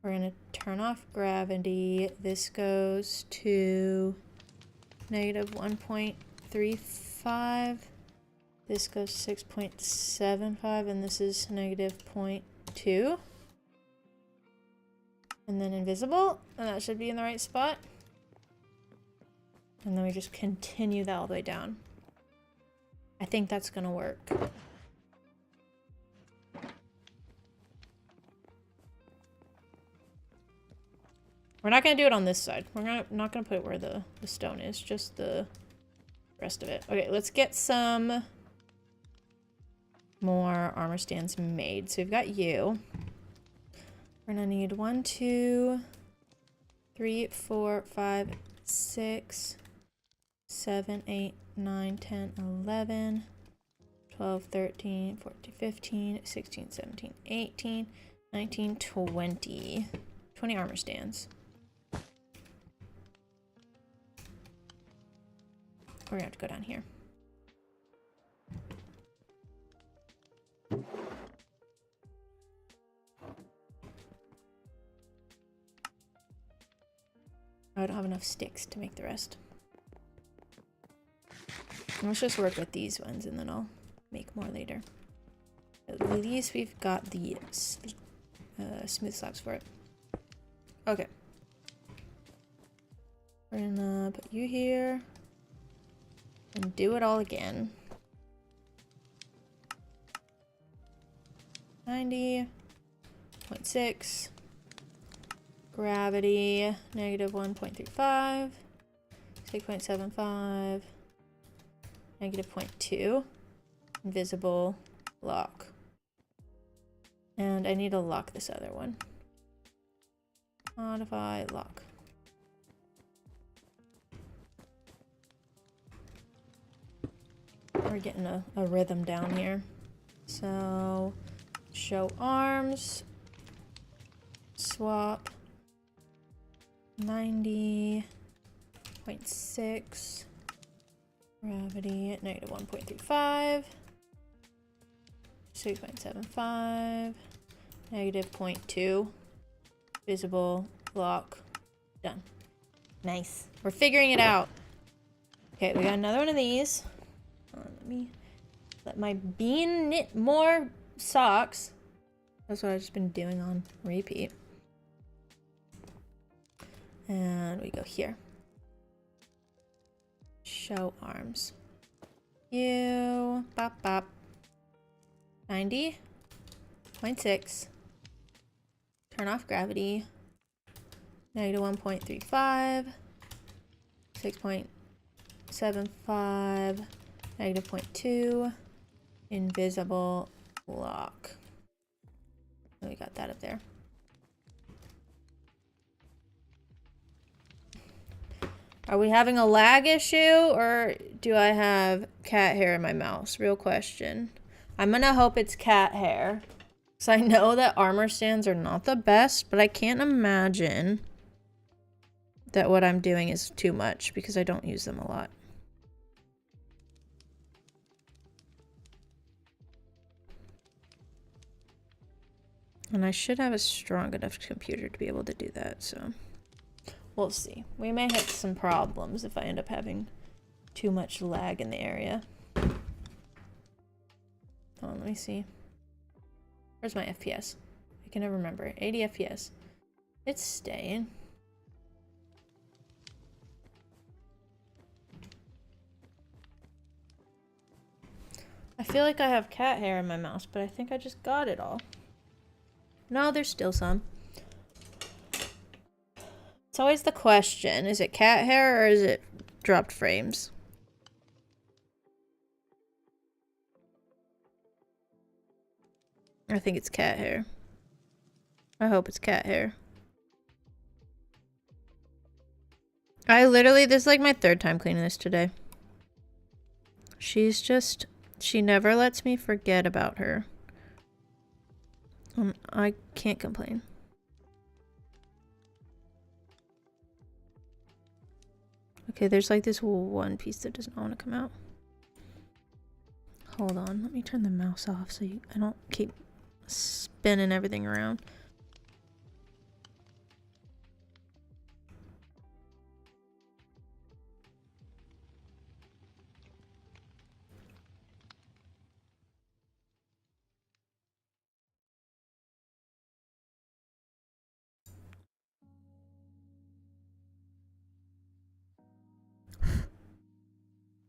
We're gonna turn off gravity. This goes to negative 1.35. This goes 6.75, and this is negative 0.2. And then invisible, and that should be in the right spot. And then we just continue that all the way down. I think that's gonna work. We're not gonna do it on this side. We're not gonna put it where the stone is, just the rest of it. Okay, let's get some more armor stands made. So we've got you. We're gonna need 1, 2, 3, 4, 5, 6, 7, 8, 9, 10, 11, 12, 13, 14, 15, 16, 17, 18, 19, 20. 20 armor stands. We're gonna have to go down here. I don't have enough sticks to make the rest. Let's just work with these ones and then I'll make more later. At least we've got the smooth slabs for it. Okay. We're gonna put you here and do it all again. 90.6. Gravity, negative 1.35. 6.75. Negative 0.2. Invisible. Lock. And I need to lock this other one. Modify, lock. We're getting a rhythm down here. So, show arms. Swap. 90.6. Gravity at negative 1.35. 6.75. Negative 0.2. Visible. Lock. Done. Nice. We're figuring it out. Okay, we got another one of these. Let me let my bean knit more socks. That's what I've just been doing on repeat. And we go here. Show arms. You bop bop. 90.6. Turn off gravity. Negative 1.35. 6.75. Negative 0.2. Invisible lock. We got that up there. Are we having a lag issue or do I have cat hair in my mouse? Real question. I'm gonna hope it's cat hair. Because I know that armor stands are not the best, but I can't imagine that what I'm doing is too much because I don't use them a lot. And I should have a strong enough computer to be able to do that, so we'll see. We may hit some problems if I end up having too much lag in the area. Hold on, let me see. Where's my FPS? I can never remember. 80 FPS. It's staying. I feel like I have cat hair in my mouse, but I think I just got it all. No, there's still some. It's always the question, is it cat hair or is it dropped frames? I think it's cat hair. I hope it's cat hair. This is like my 3rd time cleaning this today. She never lets me forget about her. I can't complain. Okay, there's like this one piece that doesn't want to come out. Hold on, let me turn the mouse off so I don't keep spinning everything around.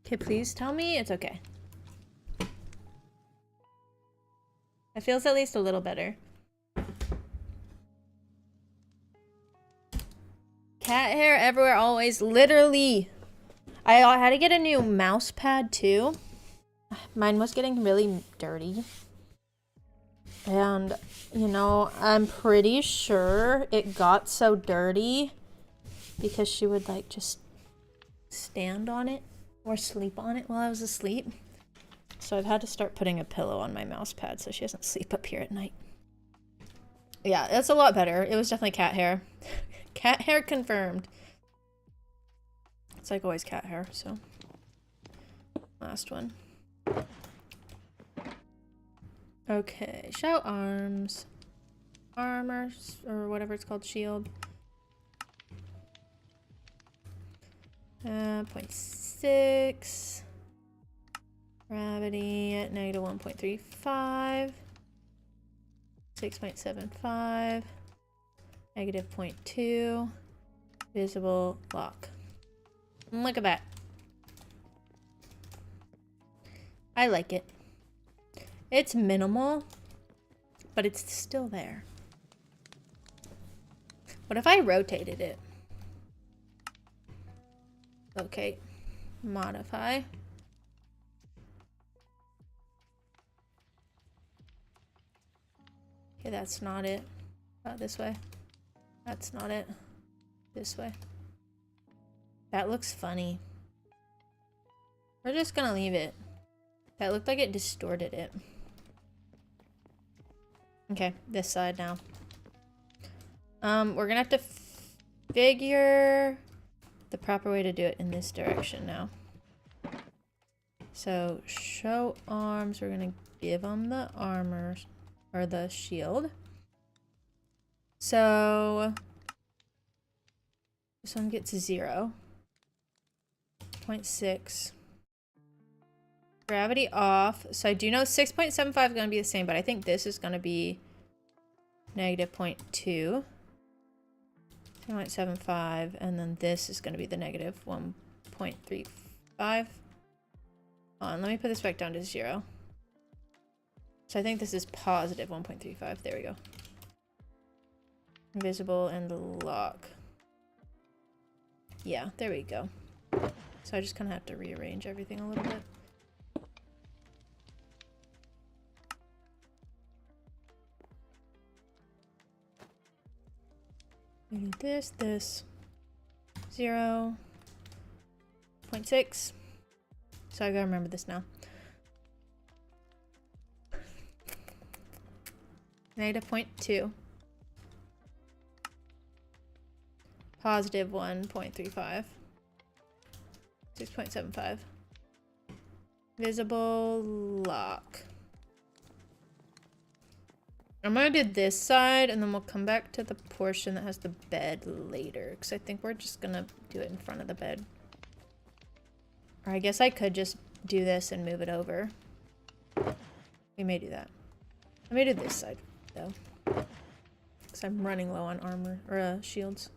Okay, please tell me it's okay. It feels at least a little better. Cat hair everywhere, always. Literally. I had to get a new mouse pad too. Mine was getting really dirty. And, you know, I'm pretty sure it got so dirty because she would like just stand on it or sleep on it while I was asleep. So I've had to start putting a pillow on my mouse pad so she doesn't sleep up here at night. Yeah, it's a lot better. It was definitely cat hair. Cat hair confirmed. It's like always cat hair, so. Last one. Okay, show arms. Armor, or whatever it's called, shield. 0.6. Gravity at negative 1.35. 6.75. Negative 0.2. Visible lock. Look at that. I like it. It's minimal, but it's still there. What if I rotated it? Okay, modify. Okay, that's not it. This way. That's not it. This way. That looks funny. We're just gonna leave it. That looked like it distorted it. Okay, this side now. We're gonna have to figure the proper way to do it in this direction now. So, show arms, we're gonna give them the armor, or the shield. So, this one gets 0. 0.6. Gravity off. So I do know 6.75 is going to be the same, but I think this is going to be negative 0.2. 2.75, and then this is going to be the negative 1.35. Hold on, let me put this back down to 0. So I think this is positive 1.35. There we go. Invisible and lock. Yeah, there we go. So I just kind of have to rearrange everything a little bit. We need this, 0.6. So I gotta remember this now. Negative 0.2. positive 1.35. 6.75. Visible lock. I'm gonna do this side and then we'll come back to the portion that has the bed later. Because I think we're just gonna do it in front of the bed. Or I guess I could just do this and move it over. We may do that. I may do this side though. Because I'm running low on armor or shields.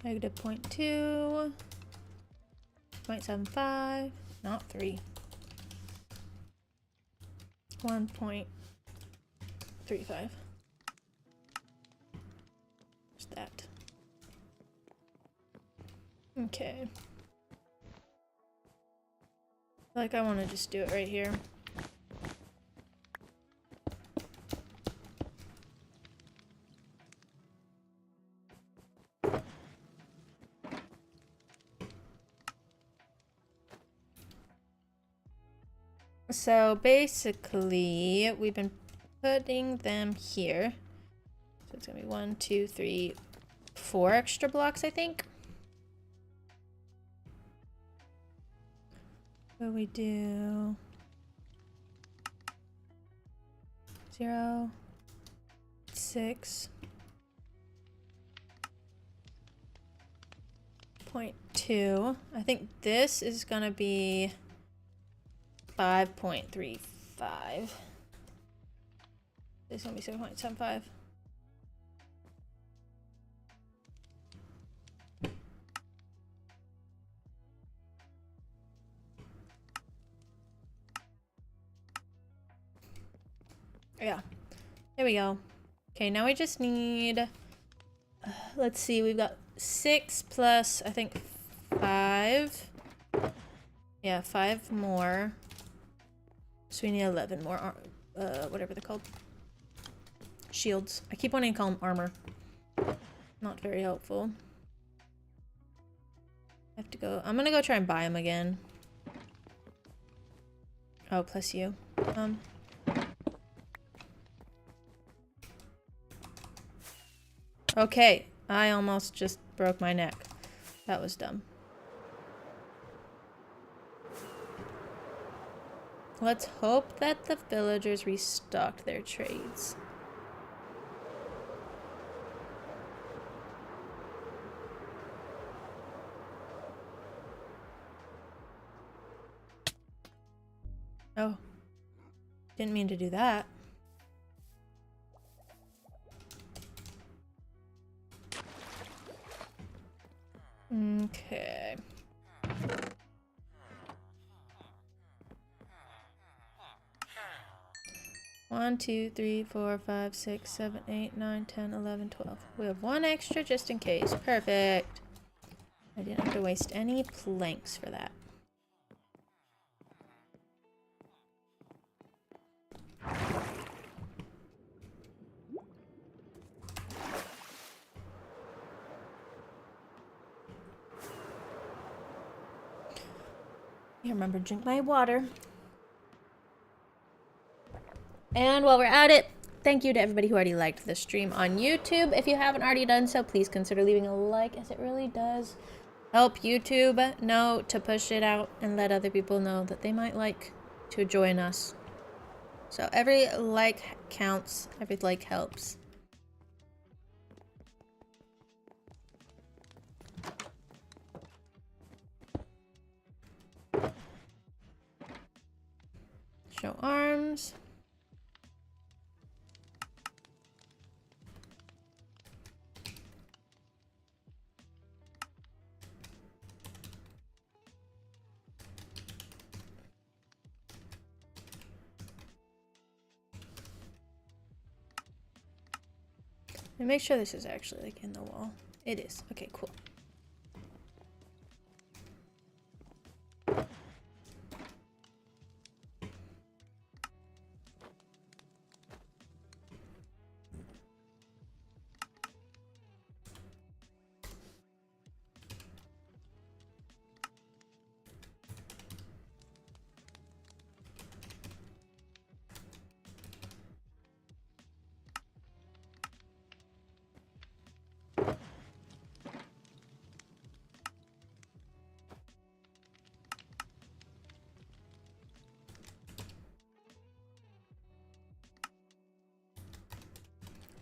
Negative 0.2, 0.75, not 3. 1.35. Just that. Okay. Like I want to just do it right here. So basically, we've been putting them here. So it's gonna be 1, 2, 3, 4 extra blocks, I think. So we do 0, 6, 0.2. I think this is gonna be 5.35. This is gonna be 7.75. Yeah, there we go. Okay, now we just need, let's see, we've got 6 plus, I think 5. Yeah, 5 more. So we need 11 more, whatever they're called. Shields. I keep wanting to call them armor. Not very helpful. I have to go, I'm gonna go try and buy them again. Oh, plus you. Okay, I almost just broke my neck. That was dumb. Let's hope that the villagers restocked their trades. Oh, didn't mean to do that. Okay. One, 2, 3, 4, 5, 6, 7, 8, 9, 10, 11, 12. We have 1 extra just in case. Perfect. I didn't have to waste any planks for that. Remember to drink my water. And while we're at it, thank you to everybody who already liked the stream on YouTube. If you haven't already done so, please consider leaving a like, as it really does help YouTube know to push it out and let other people know that they might like to join us. So every like counts, every like helps. Show arms. And make sure this is actually like in the wall. It is. Okay, cool.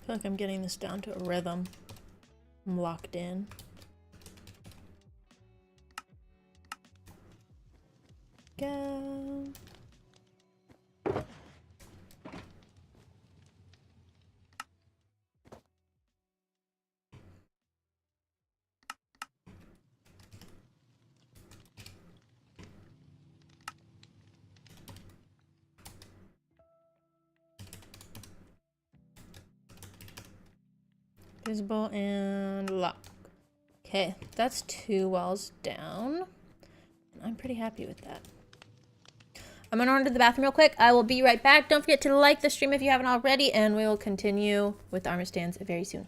I feel like I'm getting this down to a rhythm. I'm locked in. Go. Visible and lock. Okay, that's 2 walls down. And I'm pretty happy with that. I'm gonna run to the bathroom real quick. I will be right back. Don't forget to like the stream if you haven't already, and we will continue with armor stands very soon.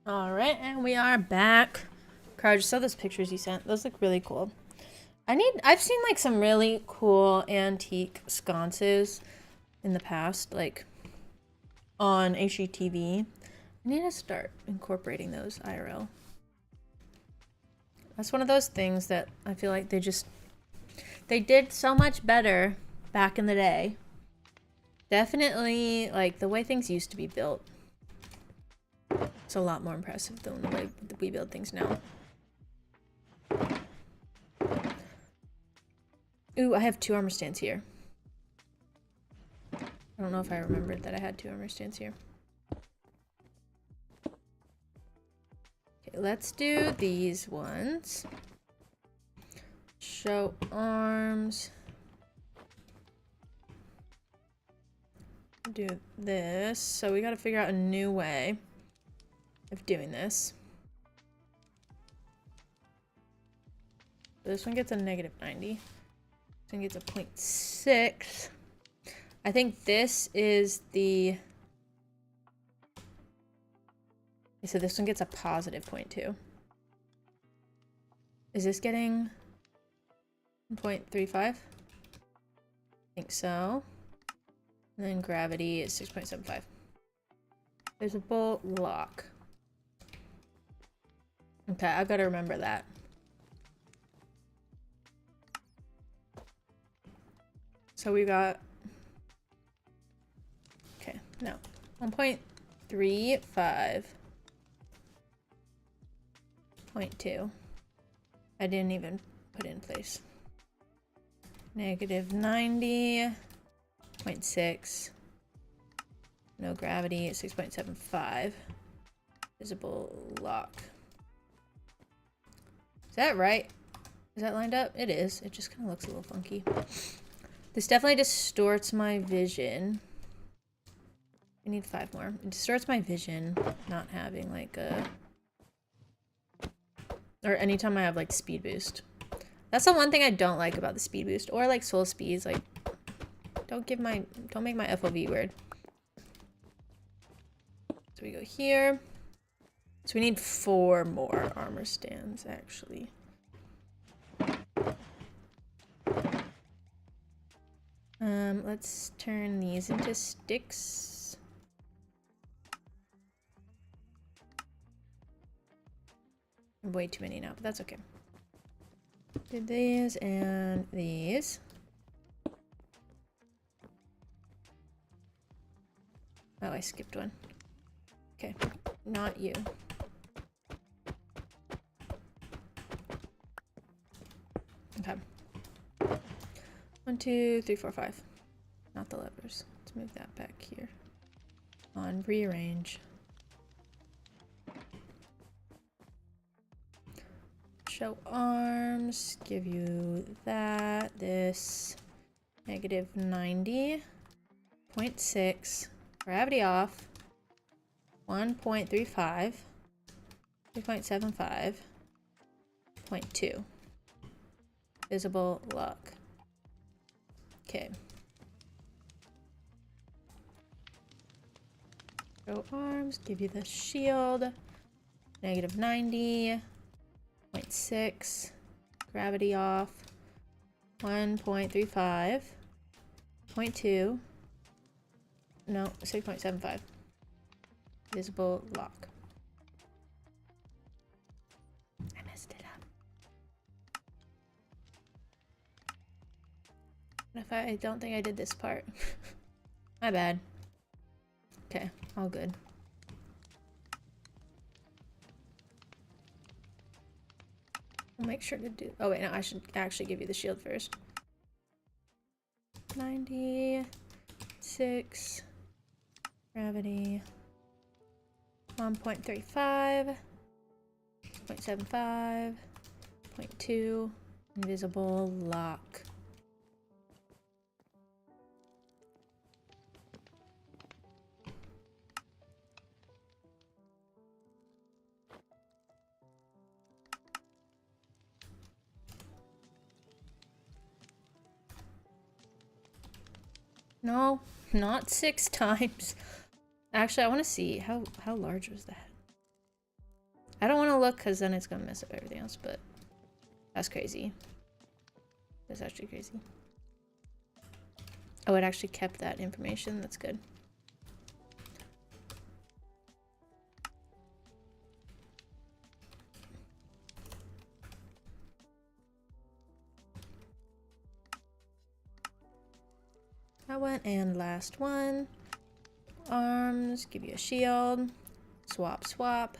Alright, and we are back. Cara, just saw those pictures you sent. Those look really cool. I've seen like some really cool antique sconces in the past, like on HGTV. I need to start incorporating those IRL. That's one of those things that I feel like they did so much better back in the day. Definitely, like, the way things used to be built. It's a lot more impressive than the way we build things now. Ooh, I have 2 armor stands here. I don't know if I remembered that I had 2 armor stands here. Okay, let's do these ones. Show arms. Do this. So we gotta figure out a new way of doing this. This one gets a -90. This one gets a 0.6. I think this is the... So this one gets a +0.2. Is this getting 1.35? I think so. And then gravity is 6.75. There's a bolt lock. Okay, I've got to remember that. So we got, okay, no, 1.35. 0.2. I didn't even put in place. Negative 90.6. No gravity at 6.75. Visible lock. Is that right? Is that lined up? It is. It just kind of looks a little funky. This definitely distorts my vision. I need 5 more. It distorts my vision not having like a... Or anytime I have like speed boost. That's the one thing I don't like about the speed boost. Or like soul speeds. Like, don't make my FOV weird. So we go here. So we need 4 more armor stands, actually. Let's turn these into sticks. Way too many now, but that's okay. Did these and these. Oh, I skipped one. Okay, not you. Okay. 1, 2, 3, 4, 5. Not the levers. Let's move that back here. On rearrange. Show arms. Give you that. This. Negative 90.6. Gravity off. 1.35. 3.75. 0.2. Visible lock. Okay. Show arms, give you the shield. Negative 90.6. Gravity off. 1.35. 0.2. No, 6.75. Visible lock. I messed it up. What if I don't think I did this part? My bad. Okay, all good. I'll make sure to do... Oh wait, no, I should actually give you the shield first. 96. Gravity. 1.35. 0.75. 0.2. Invisible lock. No, not 6 times. Actually, I want to see how large was that. I don't want to look because then it's gonna mess up everything else. But that's crazy. That's actually crazy. Oh, it actually kept that information. That's good. That one, and last one. Arms, give you a shield. Swap, swap.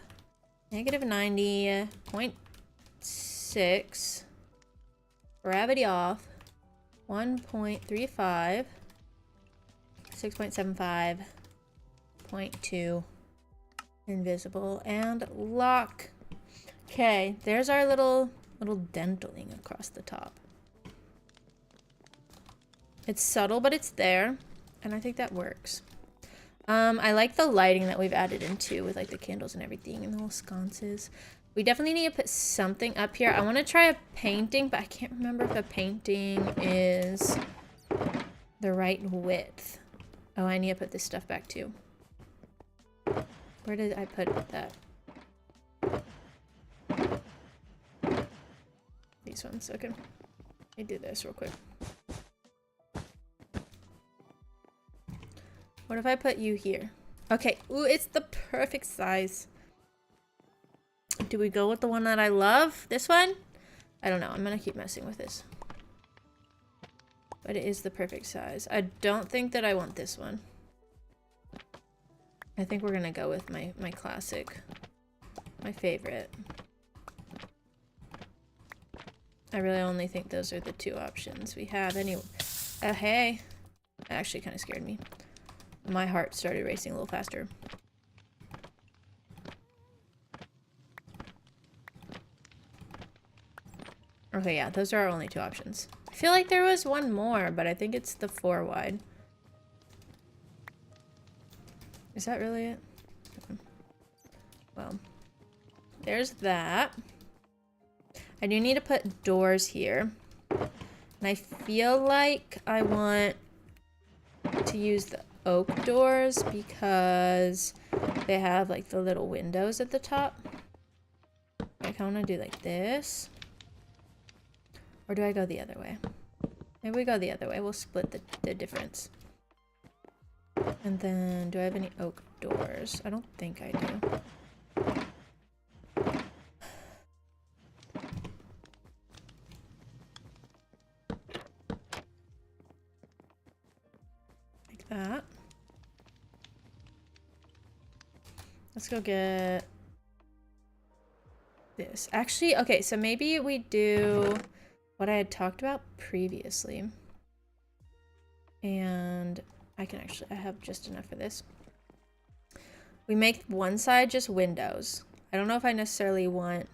Negative 90.6. Gravity off. 1.35. 6.75. 0.2. Invisible and lock. Okay, there's our little dentling across the top. It's subtle, but it's there, and I think that works. I like the lighting that we've added into with like the candles and everything and the little sconces. We definitely need to put something up here. I want to try a painting, but I can't remember if a painting is the right width. Oh, I need to put this stuff back too. Where did I put that? these ones. Okay. Let me do this real quick. What if I put you here? Okay. Ooh, it's the perfect size. Do we go with the one that I love? This one? I don't know. I'm gonna keep messing with this. But it is the perfect size. I don't think that I want this one. I think we're gonna go with my classic. My favorite. I really only think those are the two options we have anyway. Hey. That actually kind of scared me. My heart started racing a little faster. Okay, yeah, those are our only two options. I feel like there was one more, but I think it's the 4 wide. Is that really it? Well, there's that. I do need to put doors here. And I feel like I want to use the oak doors because they have like the little windows at the top. I kind of want to do like this. Or do I go the other way? Maybe we go the other way. We'll split the difference. And then, do I have any oak doors? I don't think I do. Like that. Let's go get this. Actually, okay, so maybe we do what I had talked about previously. And I have just enough for this. We make one side just windows. I don't know if I necessarily want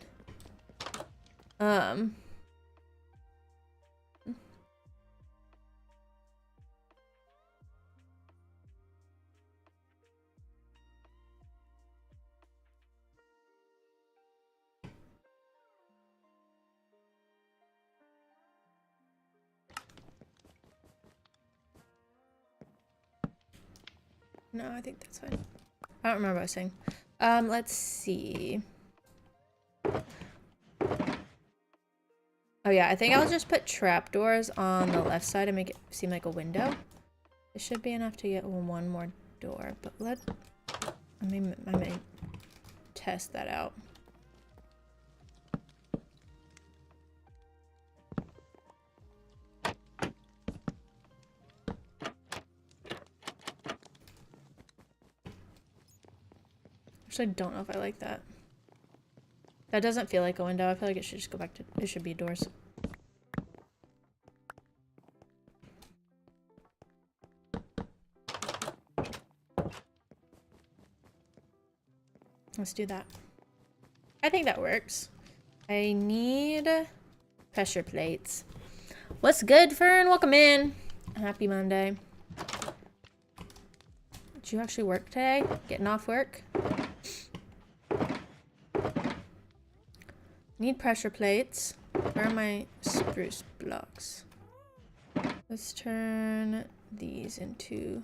no, I think that's fine. I don't remember what I was saying. Let's see. Oh yeah, I think I'll just put trapdoors on the left side and make it seem like a window. It should be enough to get one more door, but I may test that out. Actually, I don't know if I like that. That doesn't feel like a window. I feel like it should just go back to, it should be doors. Let's do that. I think that works. I need pressure plates. What's good, Fern? Welcome in. Happy Monday. Did you actually work today? Getting off work? Need pressure plates. Where are my spruce blocks? Let's turn these into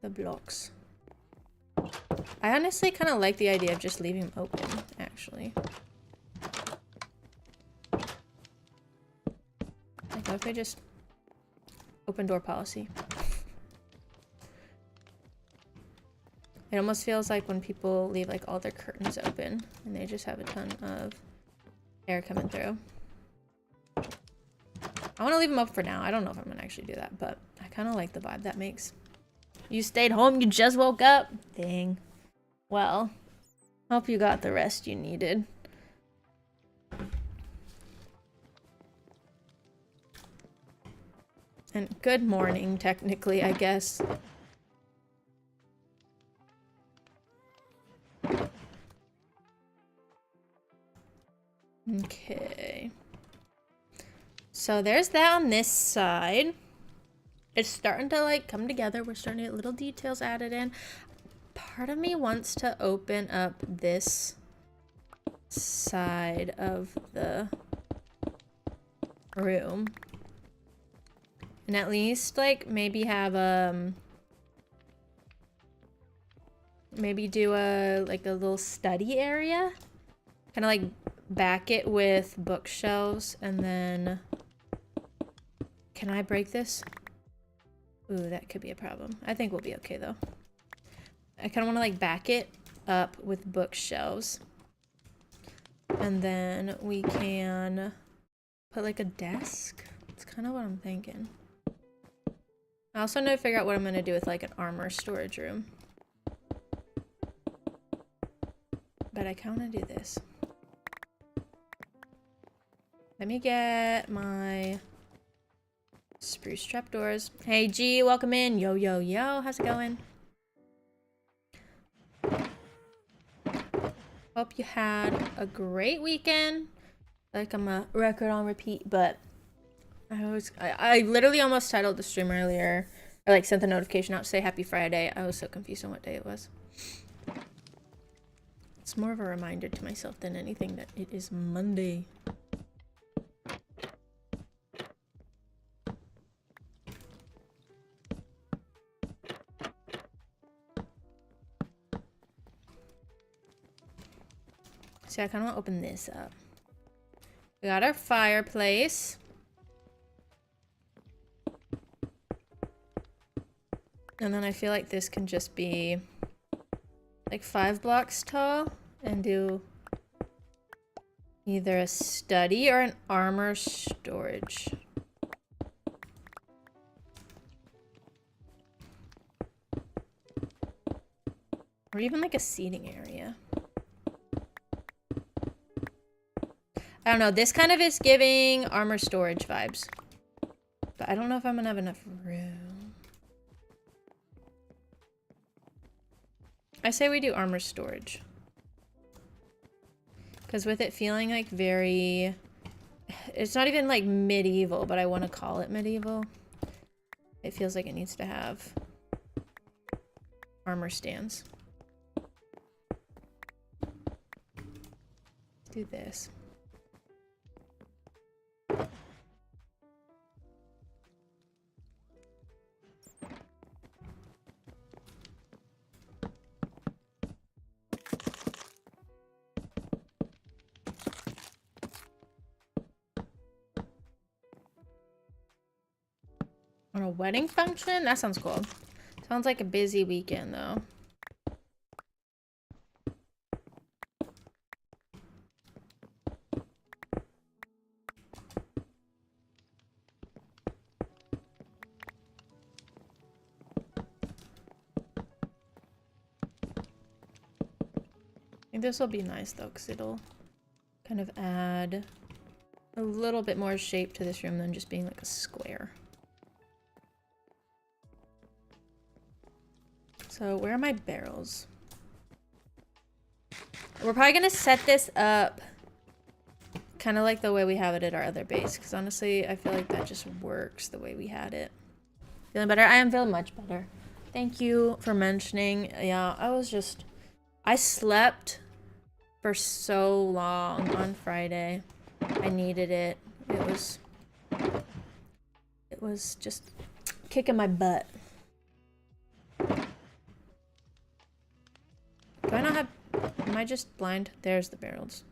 the blocks. I honestly kind of like the idea of just leaving them open, actually. Like, what if I just open door policy? It almost feels like when people leave like all their curtains open and they just have a ton of air coming through. I want to leave them up for now. I don't know if I'm going to actually do that, but I kind of like the vibe that makes. You stayed home, you just woke up? Dang. Well, hope you got the rest you needed. And good morning, technically, I guess. Okay. So there's that on this side. It's starting to like come together. We're starting to get little details added in. Part of me wants to open up this side of the room. And at least like maybe have maybe do a like a little study area. Kind of like back it with bookshelves, and then... Can I break this? Ooh, that could be a problem. I think we'll be okay, though. I kind of want to, like, back it up with bookshelves. And then we can put, like, a desk. That's kind of what I'm thinking. I also need to figure out what I'm going to do with, like, an armor storage room. But I kind of want to do this. Let me get my spruce trapdoors. Hey, G, welcome in. Yo, yo, yo. How's it going? Hope you had a great weekend. Like I'm a record on repeat, but I literally almost titled the stream earlier. I like sent the notification out to say happy Friday. I was so confused on what day it was. It's more of a reminder to myself than anything that it is Monday. See, I kind of want to open this up. We got our fireplace. And then I feel like this can just be like 5 blocks tall and do either a study or an armor storage. Or even like a seating area. I don't know, this kind of is giving armor storage vibes. But I don't know if I'm gonna have enough room. I say we do armor storage. Because with it feeling like very... It's not even like medieval, but I want to call it medieval. It feels like it needs to have armor stands. Let's do this. On a wedding function? That sounds cool. Sounds like a busy weekend, though. I think this will be nice, though, because it'll kind of add a little bit more shape to this room than just being like a square. So where are my barrels? We're probably gonna set this up kind of like the way we have it at our other base, because honestly I feel like that just works the way we had it. Feeling better? I am feeling much better. Thank you for mentioning. Yeah, I slept for so long on Friday. I needed it. It was just kicking my butt. Do I not have... Am I just blind? There's the barrels.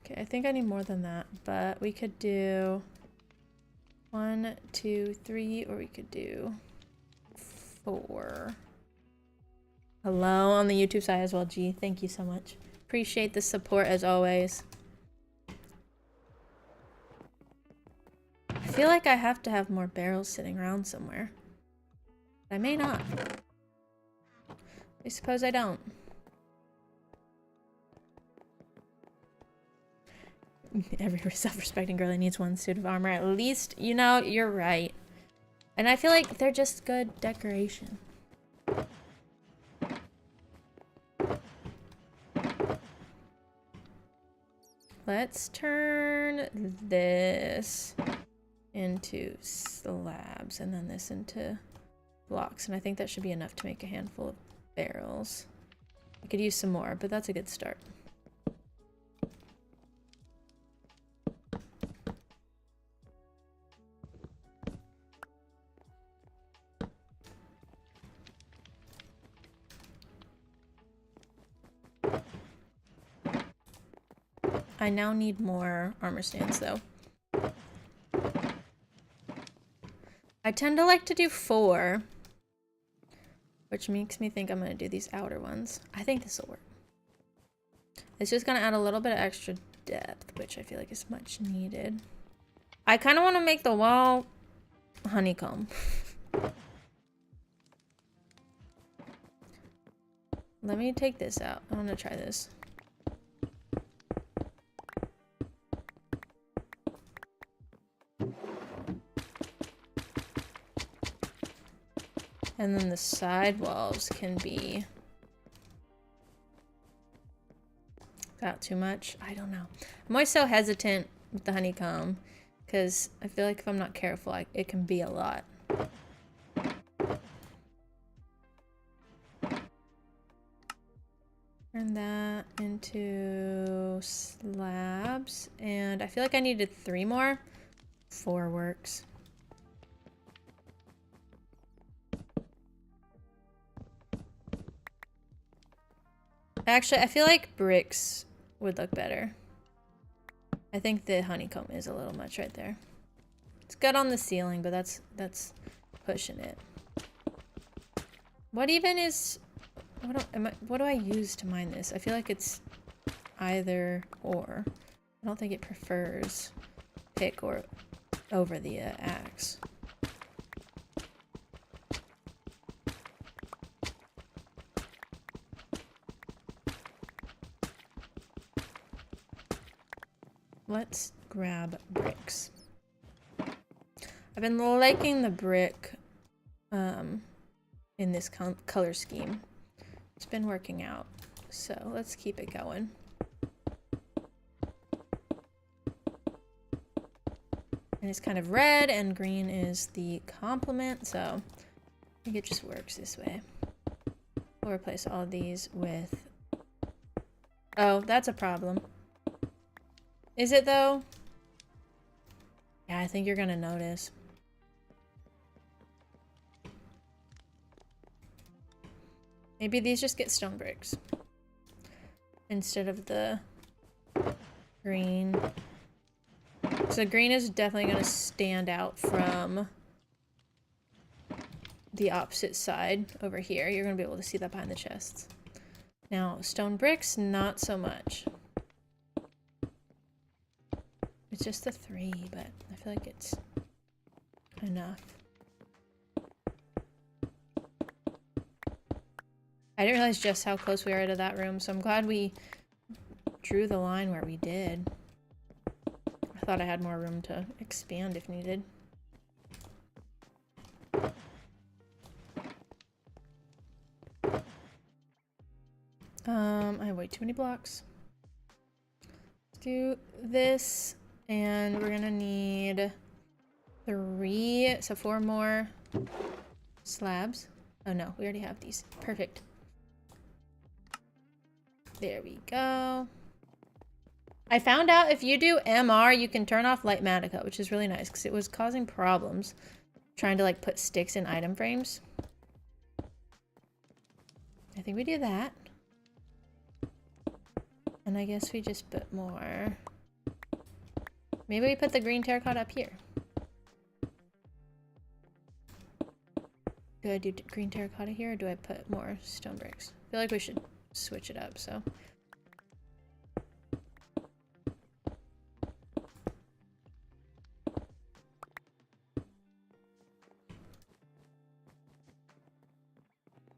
Okay, I think I need more than that, but we could do 1, 2, 3, or we could do 4. Hello on the YouTube side as well, G. Thank you so much. Appreciate the support as always. I feel like I have to have more barrels sitting around somewhere. I may not. I suppose I don't. Every self-respecting girlie needs one suit of armor at least. You know, you're right. And I feel like they're just good decoration. Let's turn this into slabs and then this into blocks. And I think that should be enough to make a handful of barrels. I could use some more, but that's a good start. I now need more armor stands though. I tend to like to do 4, which makes me think I'm gonna do these outer ones. I think this will work. It's just gonna add a little bit of extra depth, which I feel like is much needed. I kind of want to make the wall honeycomb. Let me take this out. I want to try this. And then the side walls can be about too much. I don't know. I'm always so hesitant with the honeycomb because I feel like if I'm not careful, it can be a lot. Turn that into slabs. And I feel like I needed 3 more. 4 works. Actually, I feel like bricks would look better. I think the honeycomb is a little much right there. It's good on the ceiling, but that's pushing it. What even is... What do I use to mine this? I feel like it's either or. I don't think it prefers pick or over the axe. Let's grab bricks. I've been liking the brick in this color scheme. It's been working out, so let's keep it going. And it's kind of red and green is the complement, so I think it just works this way. We'll replace all of these with... Oh, that's a problem. Is it though? Yeah, I think you're gonna notice. Maybe these just get stone bricks instead of the green. So green is definitely gonna stand out from the opposite side over here. You're gonna be able to see that behind the chests. Now, stone bricks, not so much. It's just the 3, but I feel like it's enough. I didn't realize just how close we are to that room, so I'm glad we drew the line where we did. I thought I had more room to expand if needed. I have way too many blocks. Let's do this. And we're gonna need 3, so 4 more slabs. Oh no, we already have these. Perfect. There we go. I found out if you do MR, you can turn off Litematica, which is really nice because it was causing problems trying to like put sticks in item frames. I think we do that. And I guess we just put more... Maybe we put the green terracotta up here. Do I do green terracotta here or do I put more stone bricks? I feel like we should switch it up, so.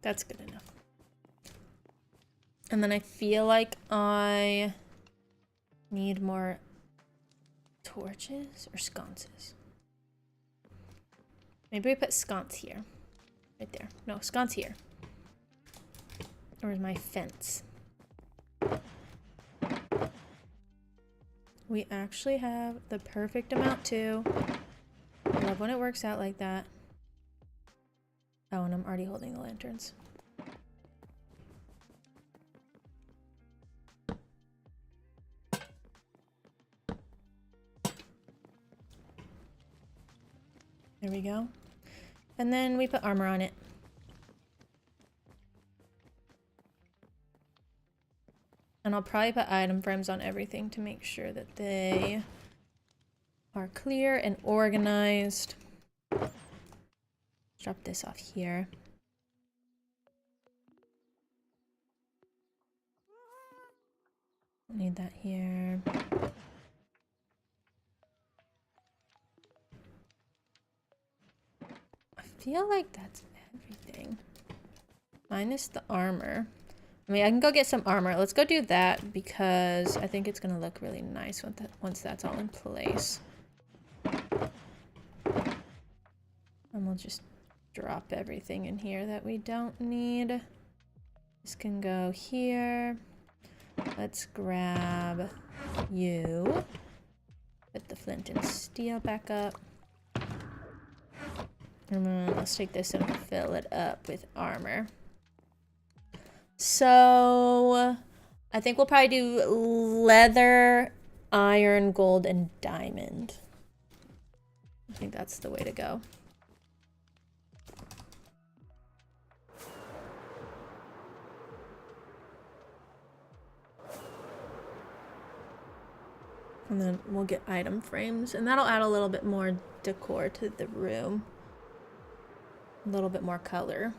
That's good enough. And then I feel like I need more torches or sconces. Maybe we put sconce here. Right there. No, sconce here. Where's my fence? We actually have the perfect amount too. I love when it works out like that. Oh, and I'm already holding the lanterns. There we go. And then we put armor on it. And I'll probably put item frames on everything to make sure that they are clear and organized. Drop this off here. Need that here. I feel like that's everything. Minus the armor. I mean, I can go get some armor. Let's go do that because I think it's going to look really nice once that's all in place. And we'll just drop everything in here that we don't need. This can go here. Let's grab you. Put the flint and steel back up. And then let's take this and fill it up with armor. So I think we'll probably do leather, iron, gold, and diamond. I think that's the way to go. And then we'll get item frames, and that'll add a little bit more decor to the room. A little bit more color.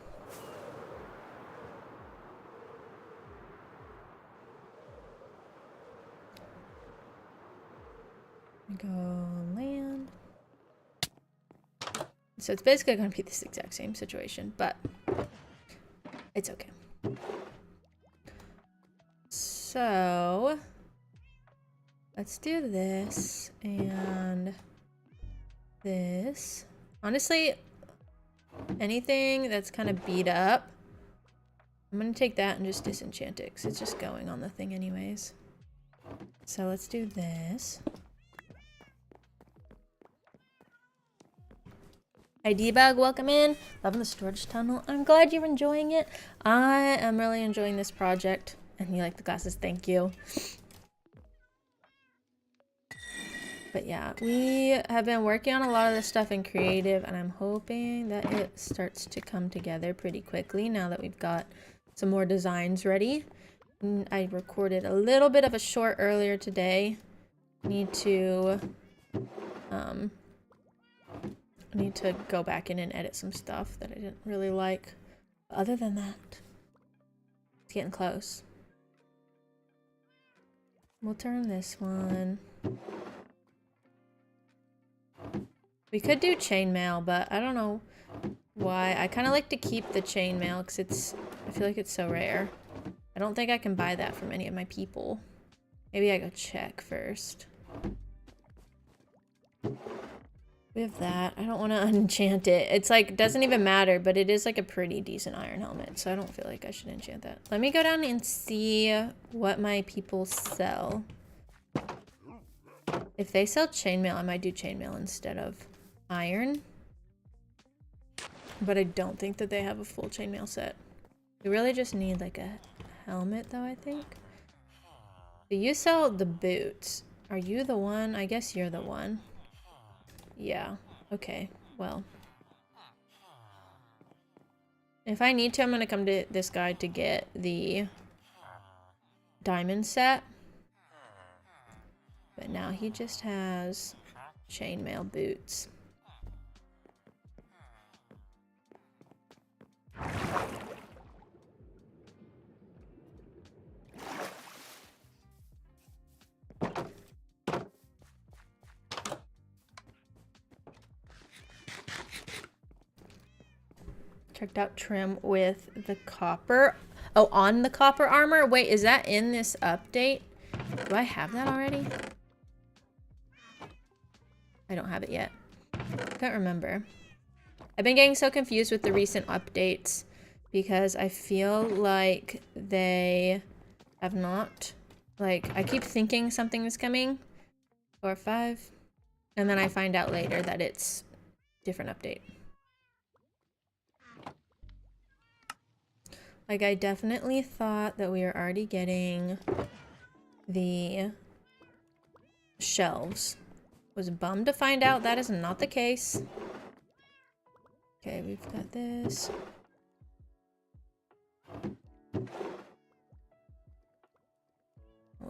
Go land. So it's basically going to be this exact same situation, but it's okay. So let's do this and this. Honestly, anything that's kind of beat up, I'm going to take that and just disenchant it because it's just going on the thing anyways. So let's do this. Hi Debug, welcome in. Loving the storage tunnel. I'm glad you're enjoying it. I am really enjoying this project. And you like the glasses, thank you. But yeah, we have been working on a lot of this stuff in creative, and I'm hoping that it starts to come together pretty quickly now that we've got some more designs ready. And I recorded a little bit of a short earlier today. Need to go back in and edit some stuff that I didn't really like. Other than that, it's getting close. We'll turn this one. We could do chainmail, but I don't know why. I kind of like to keep the chainmail because I feel like it's so rare. I don't think I can buy that from any of my people. Maybe I go check first. We have that. I don't want to enchant it. It's like, doesn't even matter, but it is like a pretty decent iron helmet, so I don't feel like I should enchant that. Let me go down and see what my people sell. If they sell chainmail, I might do chainmail instead of iron. But I don't think that they have a full chainmail set. We really just need like a helmet though, I think. Do you sell the boots? Are you the one? I guess you're the one. Yeah, okay, well. If I need to, I'm gonna come to this guy to get the diamond set. But now he just has chainmail boots. Checked out trim with the copper. Oh, on the copper armor? Wait, is that in this update? Do I have that already? I don't have it yet. Can't remember. I've been getting so confused with the recent updates because I feel like they have not, like, I keep thinking something is coming, 4 or 5, and then I find out later that it's a different update. Like, I definitely thought that we were already getting the shelves. Was bummed to find out that is not the case. Okay, we've got this.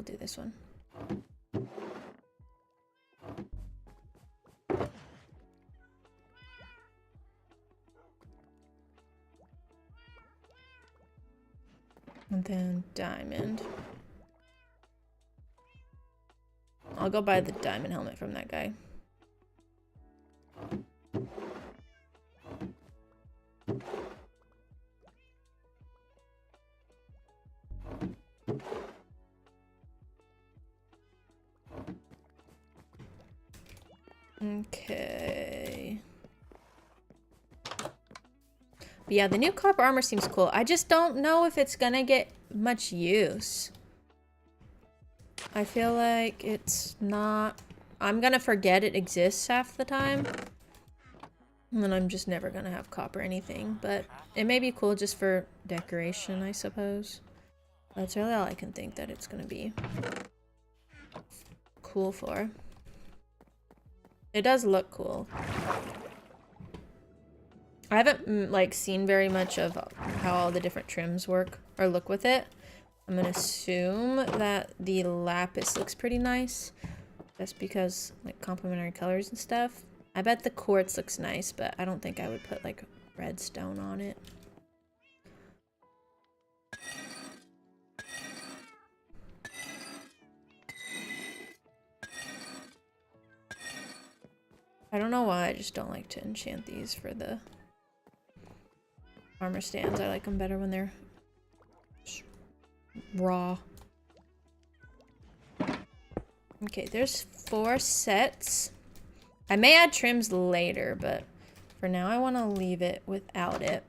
we'll do this one. And then diamond. I'll go buy the diamond helmet from that guy. Okay. But yeah, the new copper armor seems cool. I just don't know if it's gonna get much use. I feel like it's not... I'm gonna forget it exists half the time. And then I'm just never gonna have copper anything. But it may be cool just for decoration, I suppose. That's really all I can think that it's gonna be cool for. It does look cool. I haven't like seen very much of how all the different trims work or look with it. I'm gonna assume that the lapis looks pretty nice. Just because like complementary colors and stuff. I bet the quartz looks nice, but I don't think I would put like redstone on it. I don't know why, I just don't like to enchant these for the armor stands. I like them better when they're raw. Okay, there's 4 sets. I may add trims later, but for now I want to leave it without it.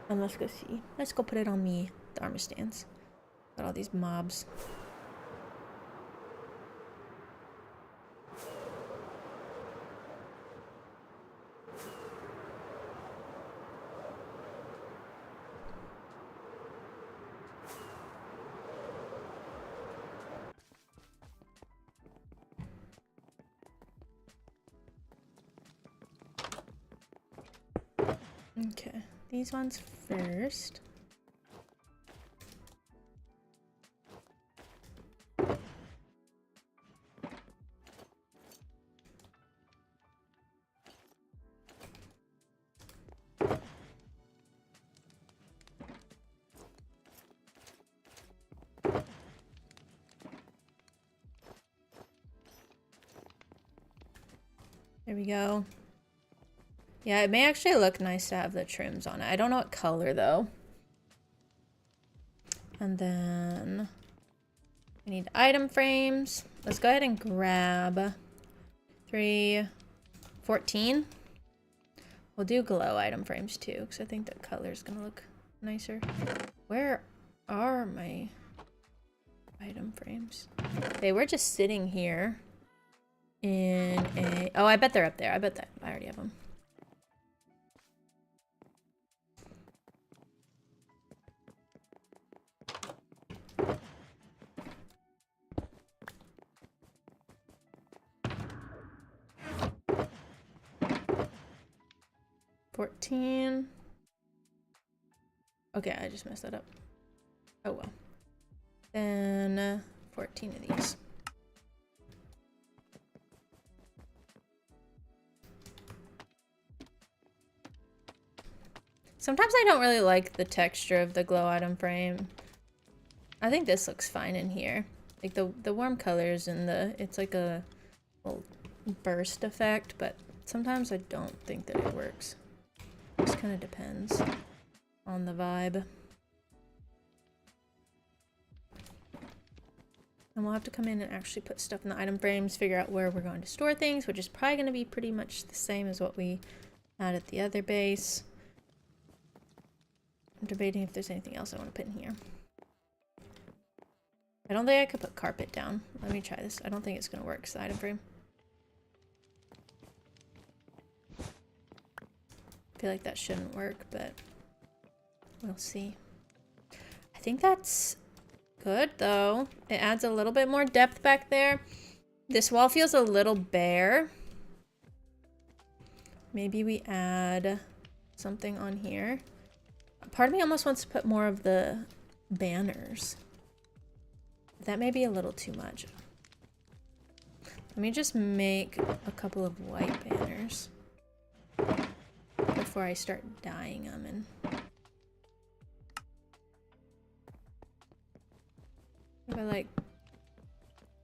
And let's go see. Let's go put it on the armor stands. Got all these mobs. Okay, these ones first. There we go. Yeah, it may actually look nice to have the trims on it. I don't know what color though. And then I need item frames. Let's go ahead and grab 14. We'll do glow item frames too, because I think that color is gonna look nicer. Where are my item frames? They were just sitting here in a... Oh, I bet they're up there. I bet that I already have them. $14. Okay, I just messed that up. Oh well. Then 14 of these. Sometimes I don't really like the texture of the glow item frame. I think this looks fine in here. Like the warm colors and it's like a little burst effect, but sometimes I don't think that it works. It just kind of depends on the vibe. And we'll have to come in and actually put stuff in the item frames, figure out where we're going to store things, which is probably going to be pretty much the same as what we had at the other base. I'm debating if there's anything else I want to put in here. I don't think I could put carpet down. Let me try this. I don't think it's going to work as the item frame. I feel like that shouldn't work, but we'll see. I think that's good though. It adds a little bit more depth back there. This wall feels a little bare. Maybe we add something on here. Part of me almost wants to put more of the banners. That may be a little too much. Let me just make a couple of white banners before I start dyeing them. And if I like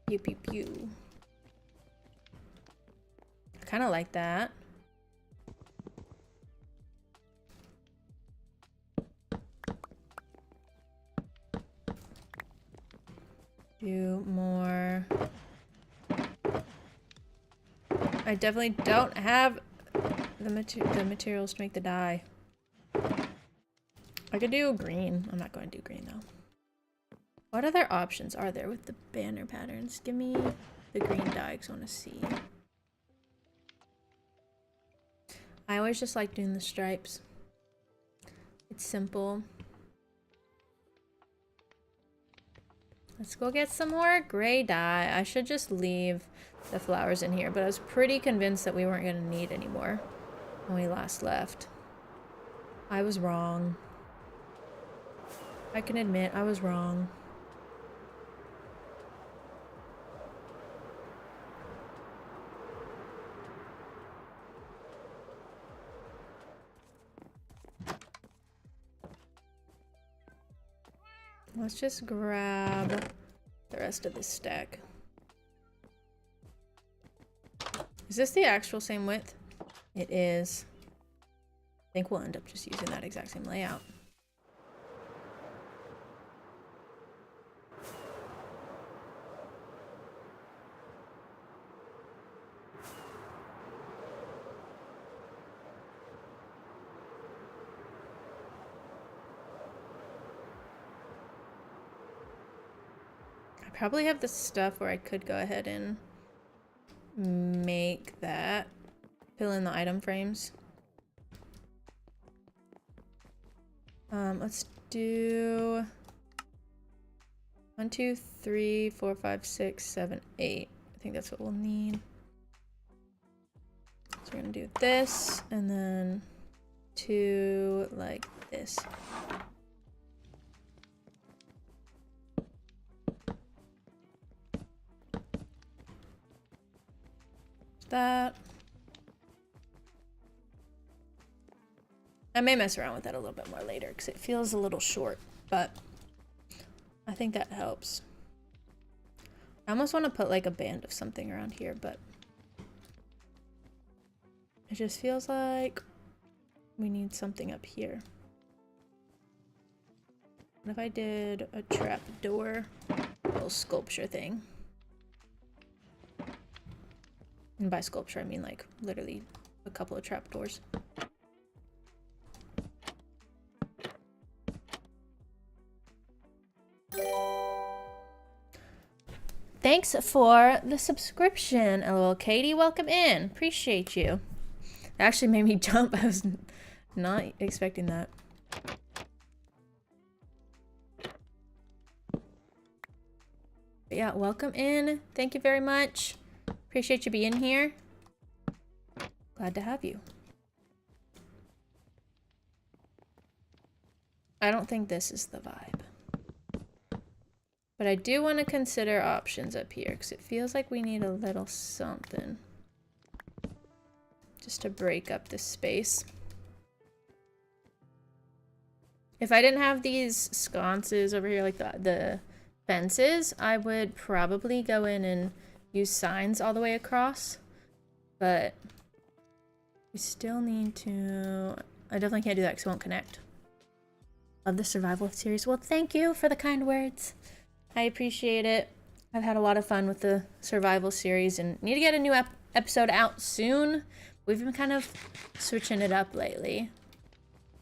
pew pew pew. I kind of like that. Do more. I definitely don't have the materials to make the dye. I could do green. I'm not going to do green though. What other options are there with the banner patterns? Give me the green dye because I want to see. I always just like doing the stripes. It's simple. Let's go get some more gray dye. I should just leave the flowers in here, but I was pretty convinced that we weren't going to need any more when we last left. I was wrong. I can admit I was wrong. Let's just grab the rest of this stack. Is this the actual same width? It is. I think we'll end up just using that exact same layout. Probably have the stuff where I could go ahead and make that. Fill in the item frames. Let's do 1, 2, 3, 4, 5, 6, 7, 8. I think that's what we'll need. So we're gonna do this and then 2 like this. That. I may mess around with that a little bit more later because it feels a little short, but I think that helps. I almost want to put like a band of something around here, but it just feels like we need something up here. What if I did a trap door, little sculpture thing? And by sculpture, I mean like literally a couple of trapdoors. Thanks for the subscription, LOL. Katie, welcome in. Appreciate you. It actually made me jump. I was not expecting that. But yeah, welcome in. Thank you very much. Appreciate you being here. Glad to have you. I don't think this is the vibe. But I do want to consider options up here because it feels like we need a little something. Just to break up this space. If I didn't have these sconces over here, like the fences, I would probably go in and use signs all the way across, but we still need to. I definitely can't do that because it won't connect. Love the survival series. Well, thank you for the kind words. I appreciate it. I've had a lot of fun with the survival series and need to get a new episode out soon. We've been kind of switching it up lately.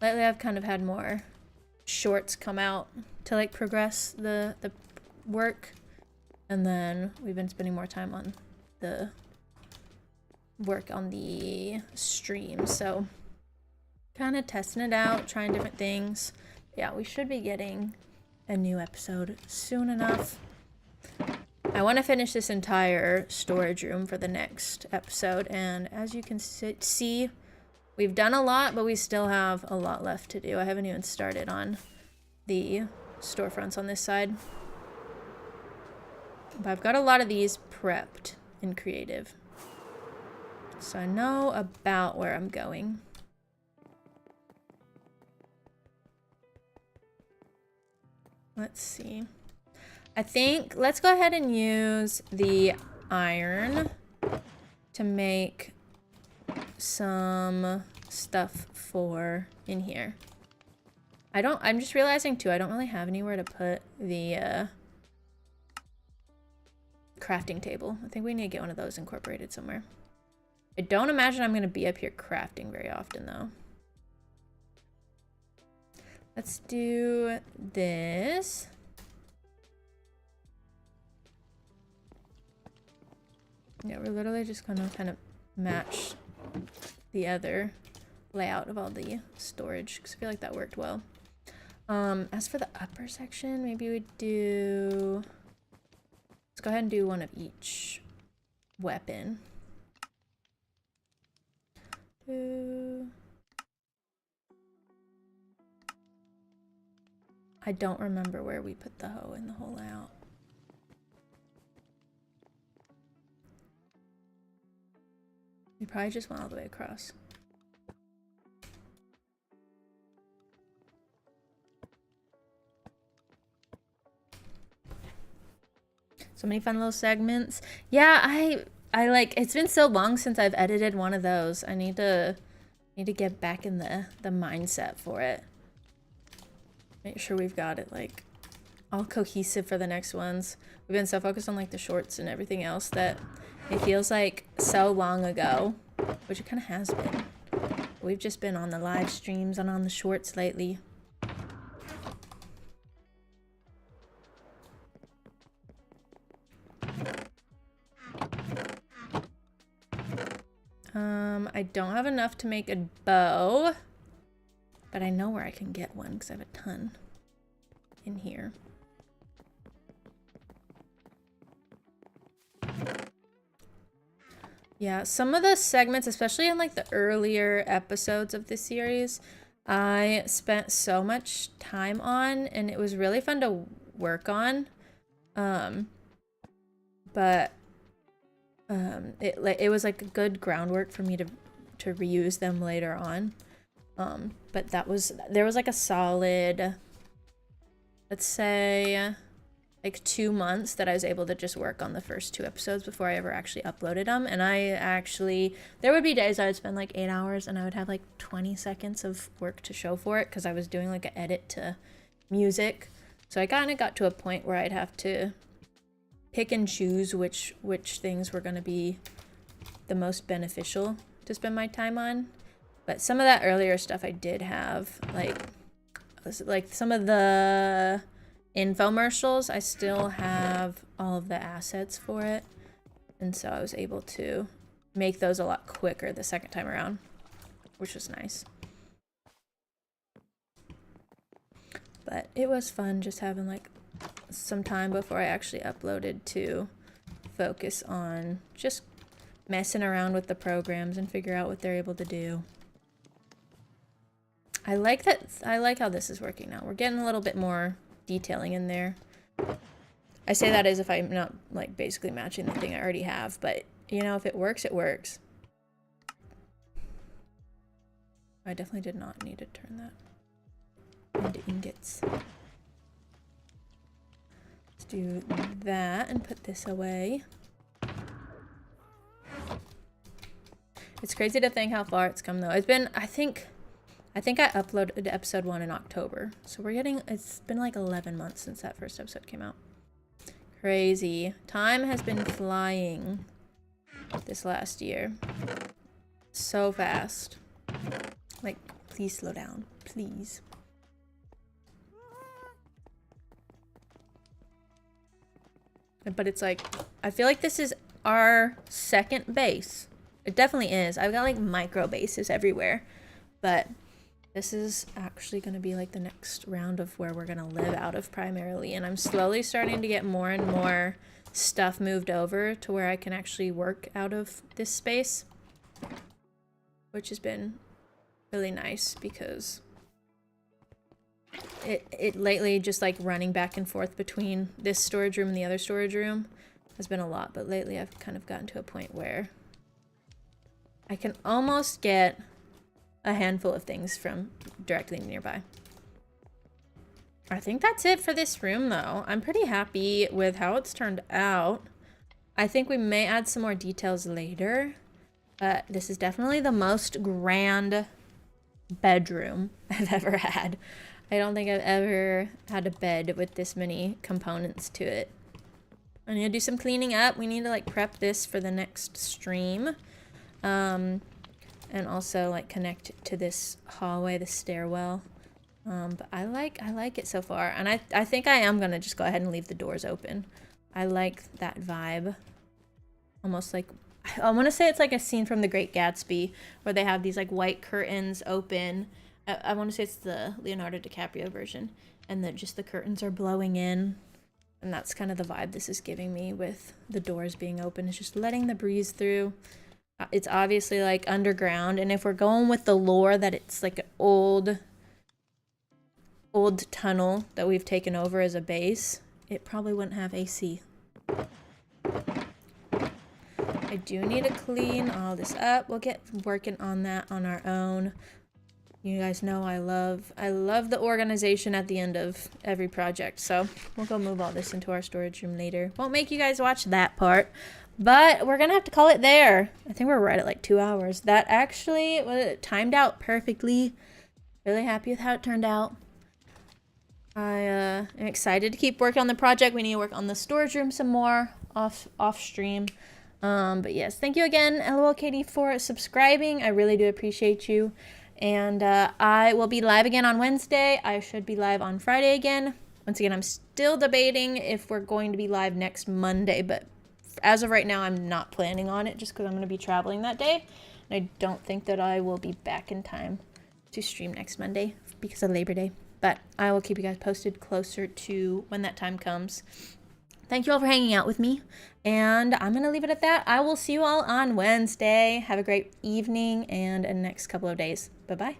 Lately I've kind of had more shorts come out to like progress the work. And then we've been spending more time on the work on the stream. So kind of testing it out, trying different things. Yeah, we should be getting a new episode soon enough. I want to finish this entire storage room for the next episode. And as you can see, we've done a lot, but we still have a lot left to do. I haven't even started on the storefronts on this side. But I've got a lot of these prepped in creative. So I know about where I'm going. Let's see. I think let's go ahead and use the iron to make some stuff for in here. I'm just realizing too, I don't really have anywhere to put the crafting table. I think we need to get one of those incorporated somewhere. I don't imagine I'm going to be up here crafting very often though. Let's do this. Yeah, we're literally just going to kind of match the other layout of all the storage because I feel like that worked well. As for the upper section, maybe we do... Let's go ahead and do one of each weapon. I don't remember where we put the hoe in the whole layout. We probably just went all the way across. So many fun little segments. Yeah, I like, it's been so long since I've edited one of those. I need to get back in the mindset for it. Make sure we've got it like all cohesive for the next ones. We've been so focused on like the shorts and everything else that it feels like so long ago, which it kind of has been. We've just been on the live streams and on the shorts lately. I don't have enough to make a bow, but I know where I can get one because I have a ton in here. Yeah, some of the segments, especially in like the earlier episodes of the series, I spent so much time on and it was really fun to work on. But it was like a good groundwork for me to reuse them later on. But there was like a solid, let's say, like 2 months that I was able to just work on the first 2 episodes before I ever actually uploaded them. And there would be days I would spend like 8 hours and I would have like 20 seconds of work to show for it because I was doing like an edit to music. So I kind of got to a point where I'd have to pick and choose which things were going to be the most beneficial to spend my time on. But some of that earlier stuff I did have, like some of the infomercials, I still have all of the assets for it. And so I was able to make those a lot quicker the second time around, which was nice. But it was fun just having like some time before I actually uploaded to focus on just messing around with the programs and figure out what they're able to do. I like how this is working now. We're getting a little bit more detailing in there. I say that as if I'm not like basically matching the thing I already have, but you know, if it works, it works. I definitely did not need to turn that into ingots. Let's do that and put this away. It's crazy to think how far it's come though. It's been, I think I uploaded episode 1 in October. So it's been like 11 months since that first episode came out. Crazy. Time has been flying this last year. So fast. Like, please slow down. Please. But it's like, I feel like this is our second base. It definitely is. I've got like micro bases everywhere. But this is actually going to be like the next round of where we're going to live out of primarily. And I'm slowly starting to get more and more stuff moved over to where I can actually work out of this space. Which has been really nice because it lately just like running back and forth between this storage room and the other storage room has been a lot, but lately I've kind of gotten to a point where I can almost get a handful of things from directly nearby. I think that's it for this room though. I'm pretty happy with how it's turned out. I think we may add some more details later, but this is definitely the most grand bedroom I've ever had. I don't think I've ever had a bed with this many components to it. I need to do some cleaning up. We need to like prep this for the next stream. And also like connect to this hallway, the stairwell. But I like it so far. And I think I am gonna just go ahead and leave the doors open. I like that vibe. Almost like, I want to say it's like a scene from The Great Gatsby where they have these like white curtains open. I want to say it's the Leonardo DiCaprio version, and that just the curtains are blowing in, and that's kind of the vibe this is giving me with the doors being open. It's just letting the breeze through. It's obviously like underground, and if we're going with the lore that it's like an old tunnel that we've taken over as a base, it probably wouldn't have AC. I do need to clean all this up. We'll get working on that on our own. You guys know I love the organization at the end of every project, so we'll go move all this into our storage room later. Won't make you guys watch that part, but we're gonna have to call it there. I think we're right at like 2 hours. That actually timed out perfectly. Really happy with how it turned out. I am excited to keep working on the project. We need to work on the storage room some more off stream. But yes, thank you again, LOL Katie, for subscribing. I really do appreciate you. And I will be live again on Wednesday. I should be live on Friday again. Once again, I'm still debating if we're going to be live next Monday, but as of right now, I'm not planning on it just because I'm going to be traveling that day. And I don't think that I will be back in time to stream next Monday because of Labor Day. But I will keep you guys posted closer to when that time comes. Thank you all for hanging out with me, and I'm going to leave it at that. I will see you all on Wednesday. Have a great evening and a next couple of days. Bye-bye.